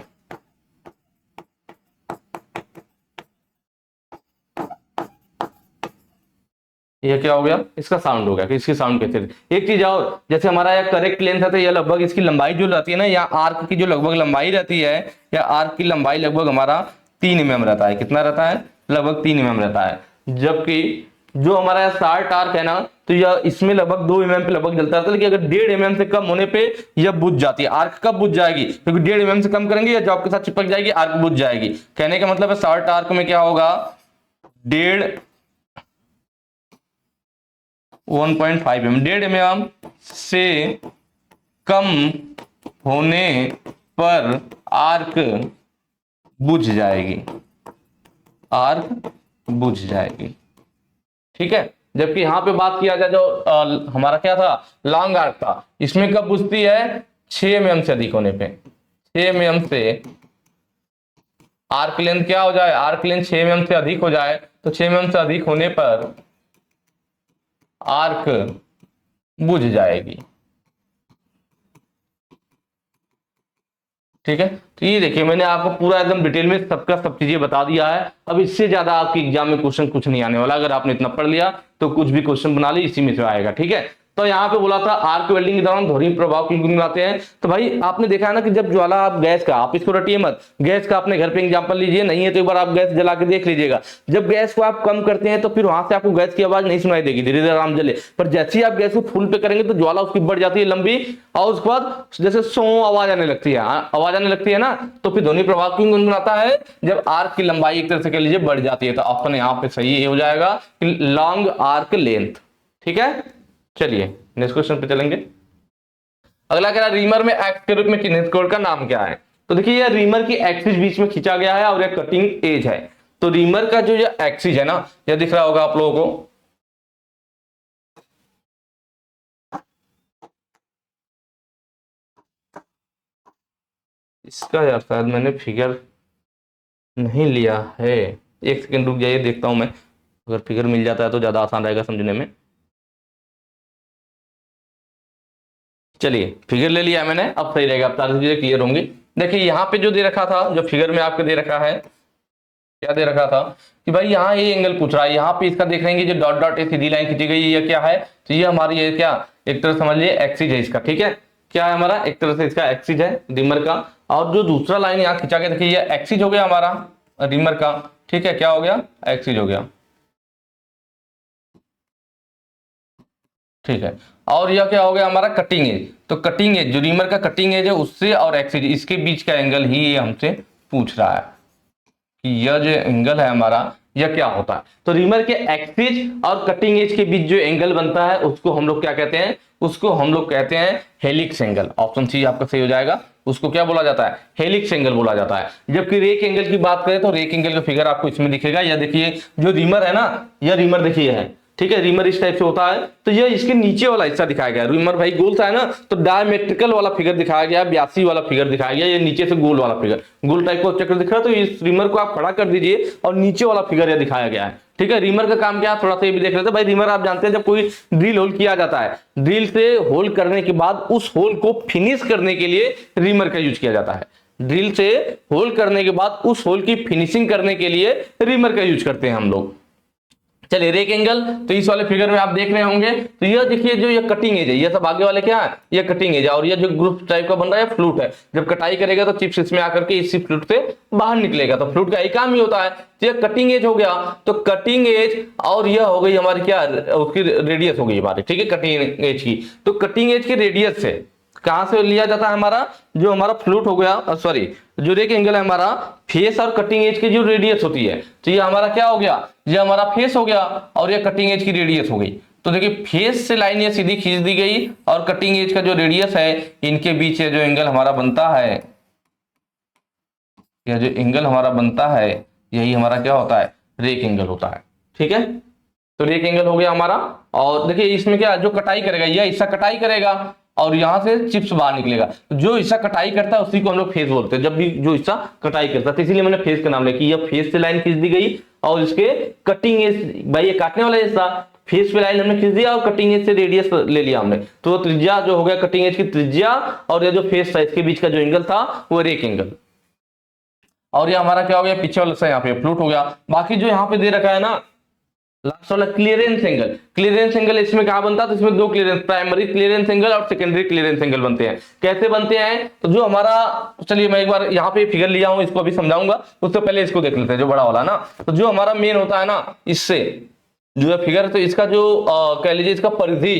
ये क्या हो गया, इसका साउंड हो गया कि इसकी साउंड कैसे थी। एक चीज और, जैसे हमारा यह करेक्ट लेंथ है तो यह लगभग इसकी लंबाई जो रहती है ना, या आर्क की जो लगभग लंबाई रहती है, या आर्क की लंबाई लगभग हमारा 3 mm रहता है। कितना रहता है, लगभग 3 mm रहता है। जबकि जो हमारा शार्ट आर्क है ना, तो यह इसमें लगभग 2 mm पे लगभग जलता रहता है, लेकिन अगर 1.5 mm से कम होने पे यह बुझ जाती है। आर्क कब बुझ जाएगी, क्योंकि 1.5 mm से कम करेंगे या जॉब के साथ चिपक जाएगी, आर्क बुझ जाएगी। कहने का मतलब है शार्ट आर्क में क्या होगा, 1.5 mm, 1.5 mm से कम होने पर आर्क बुझ जाएगी, आर्क बुझ जाएगी। ठीक है। जबकि यहां पे बात किया जाए जो हमारा क्या था, लॉन्ग आर्क था, इसमें कब बुझती है, 6 mm से अधिक होने पे। 6 mm से आर्क लेंथ क्या हो जाए, आर्क लेंथ 6 mm से अधिक हो जाए, तो 6 mm से अधिक होने पर आर्क बुझ जाएगी। ठीक है। तो ये देखिए मैंने आपको पूरा एकदम डिटेल में सबका सब चीजें बता दिया है। अब इससे ज्यादा आपके एग्जाम में क्वेश्चन कुछ नहीं आने वाला। अगर आपने इतना पढ़ लिया तो कुछ भी क्वेश्चन बना ली इसी में से आएगा। ठीक है। तो यहाँ पे बोला था आर्क वेल्डिंग के दौरान ध्वनि प्रभाव क्यों गुनगुनाते हैं। तो भाई आपने देखा है ना कि जब ज्वाला आप गैस का, आप इसको रटिए मत, गैस का अपने घर पे एग्जांपल लीजिए, नहीं है तो एक बार आप गैस जला के देख लीजिएगा। जब गैस को आप कम करते हैं तो फिर वहां से आपको गैस की आवाज नहीं सुनाई देगी, धीरे धीरे आराम जले। पर जैसे ही आप गैस को फुल पे करेंगे तो ज्वाला उसकी बढ़ जाती है लंबी, और उसके बाद जैसे सो आवाज आने लगती है, आवाज आने लगती है ना, तो फिर ध्वनि प्रभाव क्यों गुनगुनाता है, जब आर्क की लंबाई एक तरह से कह लीजिए बढ़ जाती है। तो ऑप्शन यहाँ पे सही ये हो जाएगा कि लॉन्ग आर्क लेंथ। ठीक है। चलिए नेक्स्ट क्वेश्चन पे चलेंगे। अगला कह रहा है रीमर में एक्स के रूप में चिन्हित कोण का नाम क्या है। तो देखिए यह रीमर की एक्सिस बीच में खींचा गया है और यह कटिंग एज है। तो रीमर का जो यह एक्सिस है ना, यह दिख रहा होगा आप लोगों को, इसका यार शायद मैंने फिगर नहीं लिया है, एक सेकंड रुक जाइए देखता हूं मैं, अगर फिगर मिल जाता है तो ज्यादा आसान रहेगा समझने में। चलिए फिगर ले लिया मैंने, अब सही रहेगा, अब सारी चीजें क्लियर होंगी। देखिए यहाँ पे जो दे रखा था, जो फिगर में आपके दे रखा है, क्या दे रखा था कि भाई यहाँ ये एंगल पूछ रहा है, यहाँ पे इसका देख रहेंगे जो डॉट डॉट सीधी लाइन खींची गई, ये क्या है, तो ये हमारी ये क्या, एक तरह समझ लीजिए एक्सिस है इसका। ठीक है। क्या है हमारा, एक तरह से इसका एक्सिस है रीमर का, और जो दूसरा लाइन यहाँ खींचा गया, देखिए ये एक्सिस हो गया हमारा रीमर का। ठीक है। क्या हो गया, एक्सिस हो गया। ठीक है। और यह क्या हो गया हमारा, कटिंग एज। तो कटिंग एज, जो रीमर का कटिंग एज है उससे और एक्सिस, इसके बीच का एंगल ही ये हमसे पूछ रहा है कि यह जो एंगल है हमारा यह क्या होता है। तो रीमर के एक्सिस और कटिंग एज के बीच जो एंगल बनता है उसको हम लोग क्या कहते हैं, उसको हम लोग कहते हैं हेलिक्स एंगल। ऑप्शन सी आपका सही हो जाएगा। उसको क्या बोला जाता है, हेलिक्स एंगल बोला जाता है। जबकि रेक एंगल की बात करें तो रेक एंगल का फिगर आपको इसमें दिखेगा। यह देखिए जो रीमर है ना, यह रीमर देखिए है, ठीक है, रीमर इस टाइप से होता है, तो ये इसके नीचे वाला हिस्सा दिखाया गया। रीमर भाई गोल सा है ना, तो डायमेट्रिकल वाला फिगर दिखाया गया, 82 वाला फिगर दिखाया गया, ये नीचे से गोल वाला फिगर, गोल टाइप का चक्र दिख रहा है। तो इस रीमर को आप खड़ा कर दीजिए और नीचे वाला फिगर ये दिखाया गया है। ठीक है। रीमर का काम क्या है, थोड़ा सा ये भी देख लेते हैं। भाई रीमर आप जानते हैं जब कोई ड्रिल होल किया जाता है, ड्रिल से होल करने के बाद उस होल को फिनिश करने के लिए रीमर का यूज किया जाता है। ड्रिल से होल करने के बाद उस होल की फिनिशिंग करने के लिए रीमर का यूज करते हैं हम लोग। चलिए रेक एंगल, तो इस वाले फिगर में आप देख रहे होंगे, तो यह देखिए जो ये कटिंग एज है, ये सब आगे वाले क्या है, ये कटिंग एज है, और ये जो ग्रुप टाइप का बन रहा है फ्लूट है। जब कटाई करेगा तो चिप्स इसमें आकर के इसी फ्लूट से बाहर निकलेगा। तो फ्लूट का एक काम ही होता है, तो ये कटिंग एज हो गया। तो कटिंग एज और यह हो गई हमारी क्या, उसकी रेडियस हो गई हमारी। ठीक है। कटिंग एज की, तो कटिंग एज की रेडियस से कहां से लिया जाता है हमारा, जो हमारा फ्लूट हो गया, सॉरी जो रेक एंगल है हमारा, फेस और कटिंग एज की जो रेडियस होती है, तो ये हमारा क्या हो गया, ये हमारा फेस हो गया और ये कटिंग एज की रेडियस हो गई। तो देखिए फेस से लाइन ये सीधी खींच दी गई और कटिंग एज का जो रेडियस है, इनके बीच जो एंगल हमारा बनता है, यह जो एंगल हमारा बनता है यही हमारा क्या होता है, रेक एंगल होता है। ठीक है। तो रेक एंगल हो गया हमारा। और देखिए इसमें क्या, जो कटाई करेगा यह हिस्सा कटाई करेगा और यहां से चिप्स बाहर निकलेगा। जो हिस्सा कटाई करता है उसी को हम लोग फेस बोलते हैं, जब भी जो हिस्सा कटाई करता है। तो इसीलिए मैंने फेस का नाम लिया कि यह फेस से लाइन खींच दी गई और इसके कटिंग एज, भाई ये काटने वाला हिस्सा फेस पे लाइन हमने खींच दिया और कटिंग एज से रेडियस ले लिया हमने, तो त्रिज्या जो हो गया कटिंग एज की त्रिज्या और ये जो फेस था इसके बीच का जो एंगल था वो रेक एंगल। और ये हमारा क्या हो गया, पीछे वाला यहाँ पे फ्लूट हो गया। बाकी जो यहाँ पे दे रखा है ना लास्ट वाला क्लियरेंस एंगल, क्लियरेंस एंगल इसमें क्या बनता है, तो इसमें दो क्लियरेंस, प्राइमरी क्लियरेंस एंगल और सेकेंडरी क्लियरेंस एंगल बनते हैं। कैसे बनते हैं, तो जो हमारा, चलिए मैं एक बार यहाँ पे फिगर लिया हूं, इसको अभी समझाऊंगा, उससे पहले इसको देख लेते हैं जो बड़ा वाला ना। तो जो हमारा मेन होता है ना, इससे जो फिगर है, तो इसका जो कह लीजिए इसका परिधि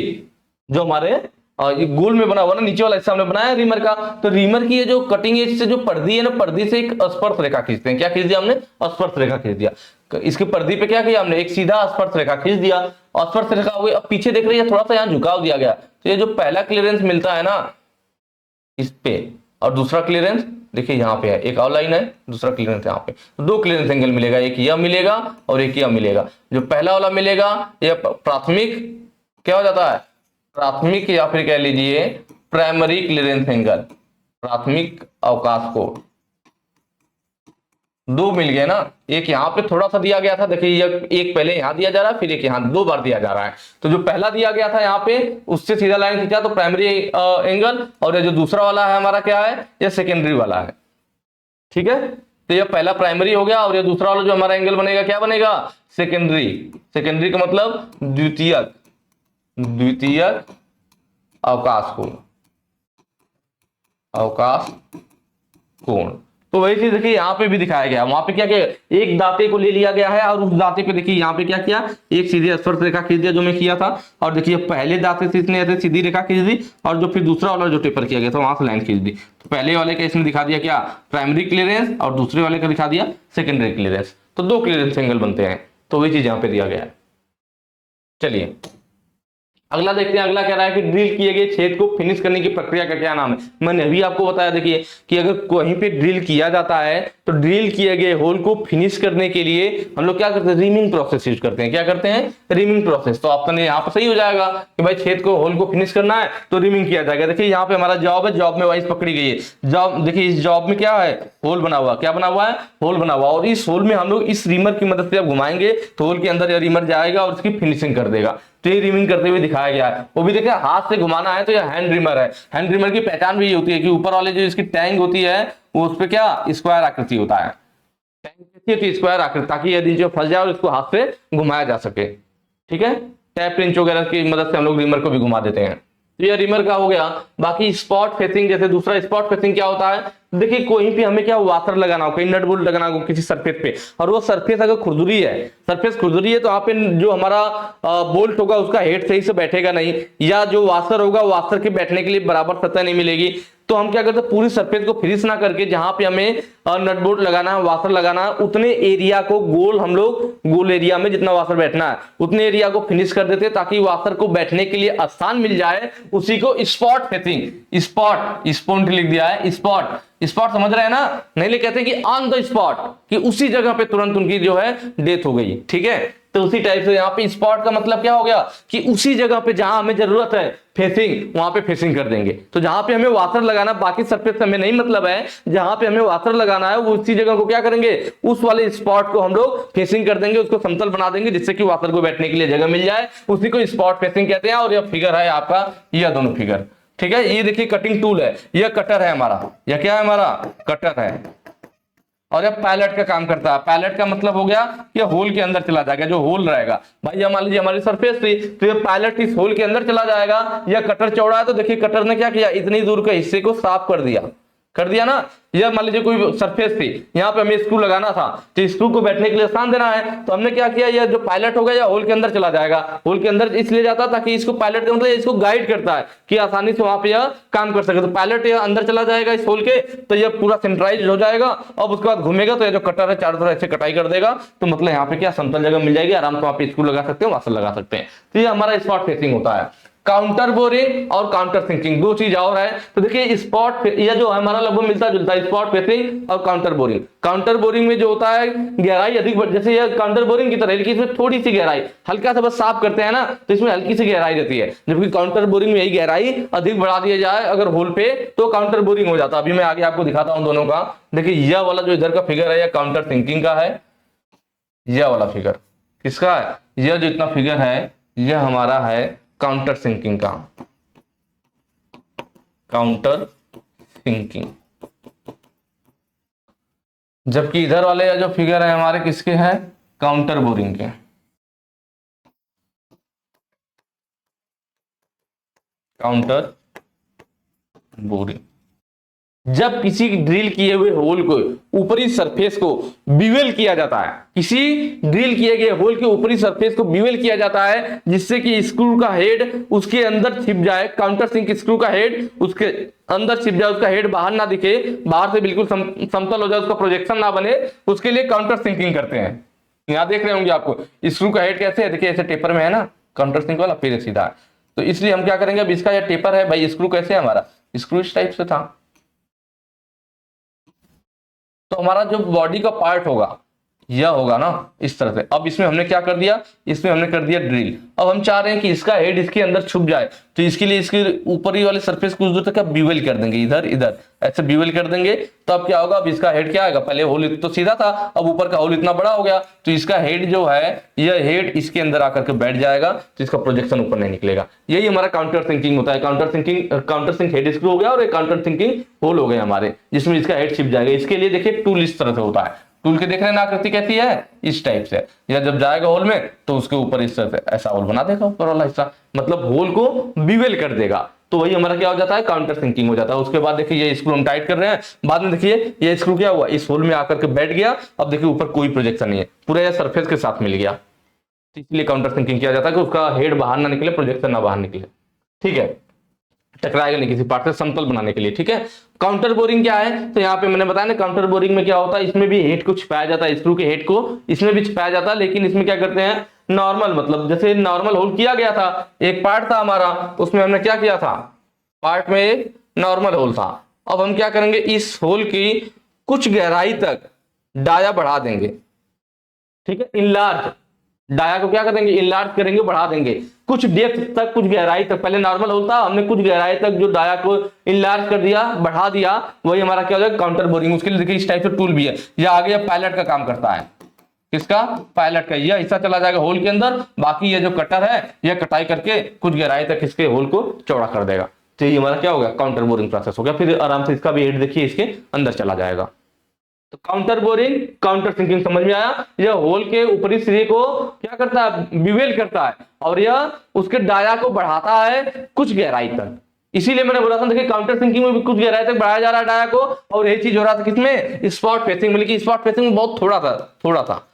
जो हमारे ये गोल में बना हुआ ना, नीचे वाला हिस्सा हमने बनाया रीमर का, तो रीमर की ये जो कटिंग एज से जो परिधि है ना, परिधि से एक स्पर्श रेखा खींचते हैं। क्या खींच दिया हमने, स्पर्श रेखा खींच दिया। इसके परिधि पे क्या किया हमने, एक सीधा स्पर्श रेखा खींच दिया, और स्पर्श रेखा हो गई। अब पीछे देख रही है थोड़ा सा यहाँ झुकाव दिया गया, तो ये जो पहला क्लियरेंस मिलता है ना इस पे, और दूसरा क्लियरेंस देखिए यहाँ पे है, एक और लाइन है, दूसरा क्लियरेंस यहाँ पे, तो दो क्लियरेंस एंगल मिलेगा, एक यह मिलेगा और एक यह मिलेगा। जो पहला वाला मिलेगा यह प्राथमिक क्या हो जाता है, प्राथमिक या फिर कह लीजिए प्राइमरी क्लियरेंस एंगल, प्राथमिक अवकाश कोण। दो मिल गए ना, एक यहाँ पे थोड़ा सा दिया गया था, देखिए एक पहले यहाँ दिया जा रहा है, फिर एक यहाँ, दो बार दिया जा रहा है। तो जो पहला दिया गया था यहाँ पे उससे सीधा लाइन खींचा तो प्राइमरी एंगल, और ये जो दूसरा वाला है हमारा क्या है, ये सेकेंडरी वाला है। ठीक है, तो ये पहला प्राइमरी हो गया, और ये दूसरा वाला जो हमारा एंगल बनेगा क्या बनेगा, सेकेंडरी। सेकेंडरी का मतलब द्वितीयक, द्वितीयक अवकाश कोण, अवकाश कोण। तो वही चीज देखिए यहाँ पे भी दिखाया गया, वहां पे क्या किया, एक दांते को ले लिया गया है, और उस दांते पे देखिए यहाँ पे क्या किया, एक सीधी स्पर्श रेखा खींच दिया जो मैं किया था, और देखिए पहले दांते से इसने ऐसे सीधी रेखा खींच दी, और जो फिर दूसरा वाला जो टेपर किया गया था वहां से लाइन खींच दी। तो पहले वाले का इसने दिखा दिया क्या, प्राइमरी क्लियरेंस, और दूसरे वाले का दिखा दिया सेकेंडरी क्लियरेंस। तो दो क्लियरेंस एंगल बनते हैं, तो वही चीज यहाँ पे दिया गया है। चलिए अगला देखते हैं, अगला कह रहा है कि ड्रिल किए गए छेद को फिनिश करने की प्रक्रिया का क्या नाम है। मैंने अभी आपको बताया देखिए कि अगर कहीं पे ड्रिल किया जाता है तो ड्रिल किए गए होल को फिनिश करने के लिए हम लोग क्या करते हैं, रीमिंग प्रोसेस यूज करते हैं। क्या करते हैं, रीमिंग प्रोसेस। तो ऑप्शन यहाँ पर सही हो जाएगा कि भाई छेद को होल को फिनिश करना है तो रीमिंग किया जाएगा। देखिए यहाँ पे हमारा जॉब है, जॉब में वाइस पकड़ी गई है, जॉब देखिए इस जॉब में क्या है, होल बना हुआ, क्या बना हुआ है, होल बना हुआ, और इस होल में हम लोग इस रीमर की मदद से जब घुमाएंगे तो होल के अंदर रीमर जाएगा और उसकी फिनिशिंग कर देगा। तो ये रीमिंग करते हुए दिखाया गया है। वो भी देखिए हाथ से घुमाना है तो ये हैंड रीमर है। हैंड रीमर की पहचान भी ये होती है कि ऊपर वाले जो इसकी टैंग होती है वो उस पर क्या स्क्वायर आकृति होता है, टैंग कैसी होती है, स्क्वायर आकृति, ताकि यदि जो फंस जाए और इसको हाथ से घुमाया जा सके। ठीक है, टैप रिंच वगैरह की मदद से हम लोग रीमर को भी घुमा देते हैं। तो ये रीमर का हो गया। बाकी स्पॉट फेसिंग, जैसे दूसरा स्पॉट फेसिंग क्या होता है, देखिए कोई भी हमें क्या वाशर लगाना हो, कहीं नट बोल्ट लगाना हो किसी सरफेस पे, और वो सरफेस अगर खुरदुरी है, सरफेस खुरदुरी है, तो यहाँ पे जो हमारा बोल्ट होगा उसका हेड सही से बैठेगा नहीं, या जो वाशर होगा वाशर के बैठने के लिए बराबर सतह नहीं मिलेगी। तो हम क्या करते हैं, पूरी सरफेस को फिनिश ना करके जहां पे हमें नट बोल्ट लगाना है, वाशर लगाना है, उतने एरिया को गोल, हम लोग गोल एरिया में जितना वाशर बैठना है उतने एरिया को फिनिश कर देते हैं, ताकि वाशर को बैठने के लिए आसान मिल जाए। उसी को स्पॉट फेसिंग, स्पॉट, स्पॉट लिख दिया है, स्पॉट, स्पॉट समझ रहे हैं ना, नहीं ले कहते हैं कि ऑन द स्पॉट, कि उसी जगह पे तुरंत उनकी जो है डेथ हो गई। ठीक है, तो उसी टाइप से यहाँ पे स्पॉट का मतलब क्या हो गया कि उसी जगह पे जहां हमें जरूरत है फेसिंग, वहां पे फेसिंग कर देंगे। तो जहां पे हमें वाशर लगाना, बाकी सरफेस से हमें नहीं मतलब है, जहां पे हमें वाशर लगाना है वो उसी जगह को क्या करेंगे, उस वाले स्पॉट को हम लोग फेसिंग कर देंगे, उसको समतल बना देंगे जिससे कि वाशर को बैठने के लिए जगह मिल जाए। उसी को स्पॉट फेसिंग कहते हैं। और यह फिगर है आपका, यह दोनों फिगर। ठीक है, ये देखिए कटिंग टूल है, यह कटर है हमारा, यह क्या है हमारा, कटर है, और यह पायलट का काम करता है। पायलट का मतलब हो गया कि होल के अंदर चला जाएगा, जो होल रहेगा भाई, मान लीजिए हमारी सरफेस थी तो ये पायलट इस होल के अंदर चला जाएगा। यह कटर चौड़ा है तो देखिए कटर ने क्या किया, इतनी दूर के हिस्से को साफ कर दिया ना। यह मान लीजिए कोई सरफेस थी, यहाँ पे हमें स्क्रू लगाना था, तो स्क्रू को बैठने के लिए आसान देना है, तो हमने क्या किया, यह जो पायलट होगा या होल के अंदर चला जाएगा। होल के अंदर इसलिए जाता है ताकि इसको पायलट का मतलब इसको गाइड करता है कि आसानी से वहां पे यह काम कर सके। तो पायलट यह अंदर चला जाएगा इस होल के, तो यह पूरा सेंट्राइज हो जाएगा। अब उसके बाद घूमेगा तो यह जो कटर है चारों तरफ ऐसे कटाई कर देगा, तो मतलब यहाँ पे क्या समतल जगह मिल जाएगी, आराम से वहां पे स्क्रू लगा सकते हैं, वाशर लगा सकते हैं। तो ये हमारा स्पॉट फेसिंग होता है। काउंटर बोरिंग और काउंटर सिंकिंग दो चीज और है। तो देखिए स्पॉट, यह जो हमारा लगभग मिलता जुलता है, स्पॉट फेसिंग और काउंटर बोरिंग। काउंटर बोरिंग में जो होता है गहराई अधिक, जैसे यह काउंटर बोरिंग की तरह, लेकिन इसमें थोड़ी सी गहराई, हल्का सा बस साफ करते हैं ना, तो इसमें हल्की सी गहराई रहती है। जबकि काउंटर बोरिंग में यही गहराई अधिक बढ़ा दिया जाए अगर होल पे, तो काउंटर बोरिंग हो जाता है। अभी मैं आगे आपको दिखाता हूं दोनों का। देखिए यह वाला जो इधर का फिगर है यह काउंटर सिंकिंग का है, यह वाला फिगर किसका है, यह जो इतना फिगर है यह हमारा है काउंटर सिंकिंग का, काउंटर सिंकिंग। जबकि इधर वाले जो फिगर है हमारे किसके हैं, काउंटर बोरिंग के। काउंटर बोरिंग, जब किसी ड्रिल किए हुए होल को ऊपरी सरफेस को बीवेल किया जाता है, किसी ड्रिल किए गए होल के ऊपरी सरफेस को बीवेल किया जाता है जिससे कि स्क्रू का हेड उसके अंदर छिप जाए, काउंटर सिंक स्क्रू का हेड उसके अंदर छिप जाए, उसका हेड बाहर ना दिखे, बाहर से बिल्कुल समतल हो जाए, उसका प्रोजेक्शन ना बने, उसके लिए काउंटर सिंकिंग करते हैं। यहां देख रहे होंगे आपको स्क्रू का हेड कैसे है, देखिए ऐसे टेपर में है ना काउंटर सिंक वाला, फिर सीधा है। तो इसलिए हम क्या करेंगे, अब इसका यह टेपर है भाई, स्क्रू कैसे है हमारा, स्क्रू इस टाइप से था, तो हमारा जो बॉडी का पार्ट होगा यह होगा ना इस तरह से। अब इसमें हमने क्या कर दिया, इसमें हमने कर दिया ड्रिल। अब हम चाह रहे हैं कि इसका हेड इसके अंदर छुप जाए, तो इसके लिए इसके ऊपरी वाले सरफेस कुछ दूर तक बीवेल कर देंगे, इधर इधर ऐसे बीवेल कर देंगे। तो अब क्या होगा, अब इसका हेड क्या आएगा, पहले होल तो सीधा था, अब ऊपर का होल इतना बड़ा हो गया, तो इसका हेड जो है यह हेड इसके अंदर आकर के बैठ जाएगा, तो इसका प्रोजेक्शन ऊपर नहीं निकलेगा। यही हमारा काउंटर सिंकिंग होता है। काउंटर सिंक हेड स्क्रू हो गया और एक काउंटर सिंकिंग होल हो गए हमारे, जिसमें इसका हेड छिप जाएगा। इसके लिए देखिए टूल इस तरह से होता है, टूल के देख रहे हैं ना आकृति कैसी है, इस टाइप से, या जब जाएगा होल में तो उसके ऊपर इस तरह से ऐसा होल बना देगा ऊपर वाला हिस्सा, मतलब होल को बीवेल कर देगा। तो वही हमारा क्या हो जाता है, काउंटर सिंकिंग हो जाता है। उसके बाद देखिए ये स्क्रू हम टाइट कर रहे हैं, बाद में देखिए ये स्क्रू क्या हुआ, इस होल में आकर के बैठ गया। अब देखिए ऊपर कोई प्रोजेक्शन नहीं है, पूरा यह सरफेस के साथ मिल गया। इसलिए काउंटर सिंकिंग किया जाता है कि उसका हेड बाहर ना निकले, प्रोजेक्शन ना बाहर निकले, ठीक है, टकराएगा नहीं किसी पार्ट से, समतल बनाने के लिए, ठीक है। काउंटर बोरिंग क्या है, तो यहाँ पे मैंने बताया ना काउंटर बोरिंग में क्या होता है, इसमें भी हेड को छिपाया जाता है, स्क्रू के हेड को इसमें भी छिपाया जाता है, लेकिन इसमें क्या करते हैं, नॉर्मल, मतलब जैसे नॉर्मल होल किया गया था, एक पार्ट था हमारा, उसमें हमने क्या किया था, पार्ट में एक नॉर्मल होल था। अब हम क्या करेंगे, इस होल की कुछ गहराई तक डाया बढ़ा देंगे, ठीक है, इनलार्ज, डाया को क्या करेंगे, इनलार्ज करेंगे, बढ़ा देंगे कुछ डेप्थ तक, कुछ गहराई तक। पहले नॉर्मल होता, हमने कुछ गहराई तक जो डाया को इनलार्ज कर दिया, बढ़ा दिया, वही हमारा क्या हो जाएगा, काउंटर बोरिंग। उसके लिए देखिए इस टाइप से टूल भी है, यह आगे पायलट का काम करता है, किसका, पायलट का। यह हिस्सा चला जाएगा होल के अंदर, बाकी ये जो कटर है यह कटाई करके कुछ गहराई तक इसके होल को चौड़ा कर देगा। तो ये हमारा क्या हो गया, काउंटर बोरिंग प्रोसेस हो गया। फिर आराम से इसका भी हेड देखिए इसके अंदर चला जाएगा। तो काउंटर बोरिंग, काउंटर सिंकिंग समझ में आया। यह होल के ऊपरी सिरे को क्या करता है, बीवेल करता है, और यह उसके डाया को बढ़ाता है कुछ गहराई तक। इसीलिए मैंने बोला था देखिए काउंटर सिंकिंग में भी कुछ गहराई तक बढ़ाया जा रहा है डाया को, और यही चीज हो रहा था किसमें, स्पॉट फेसिंग में। लेकिन स्पॉट फेसिंग में बहुत थोड़ा था,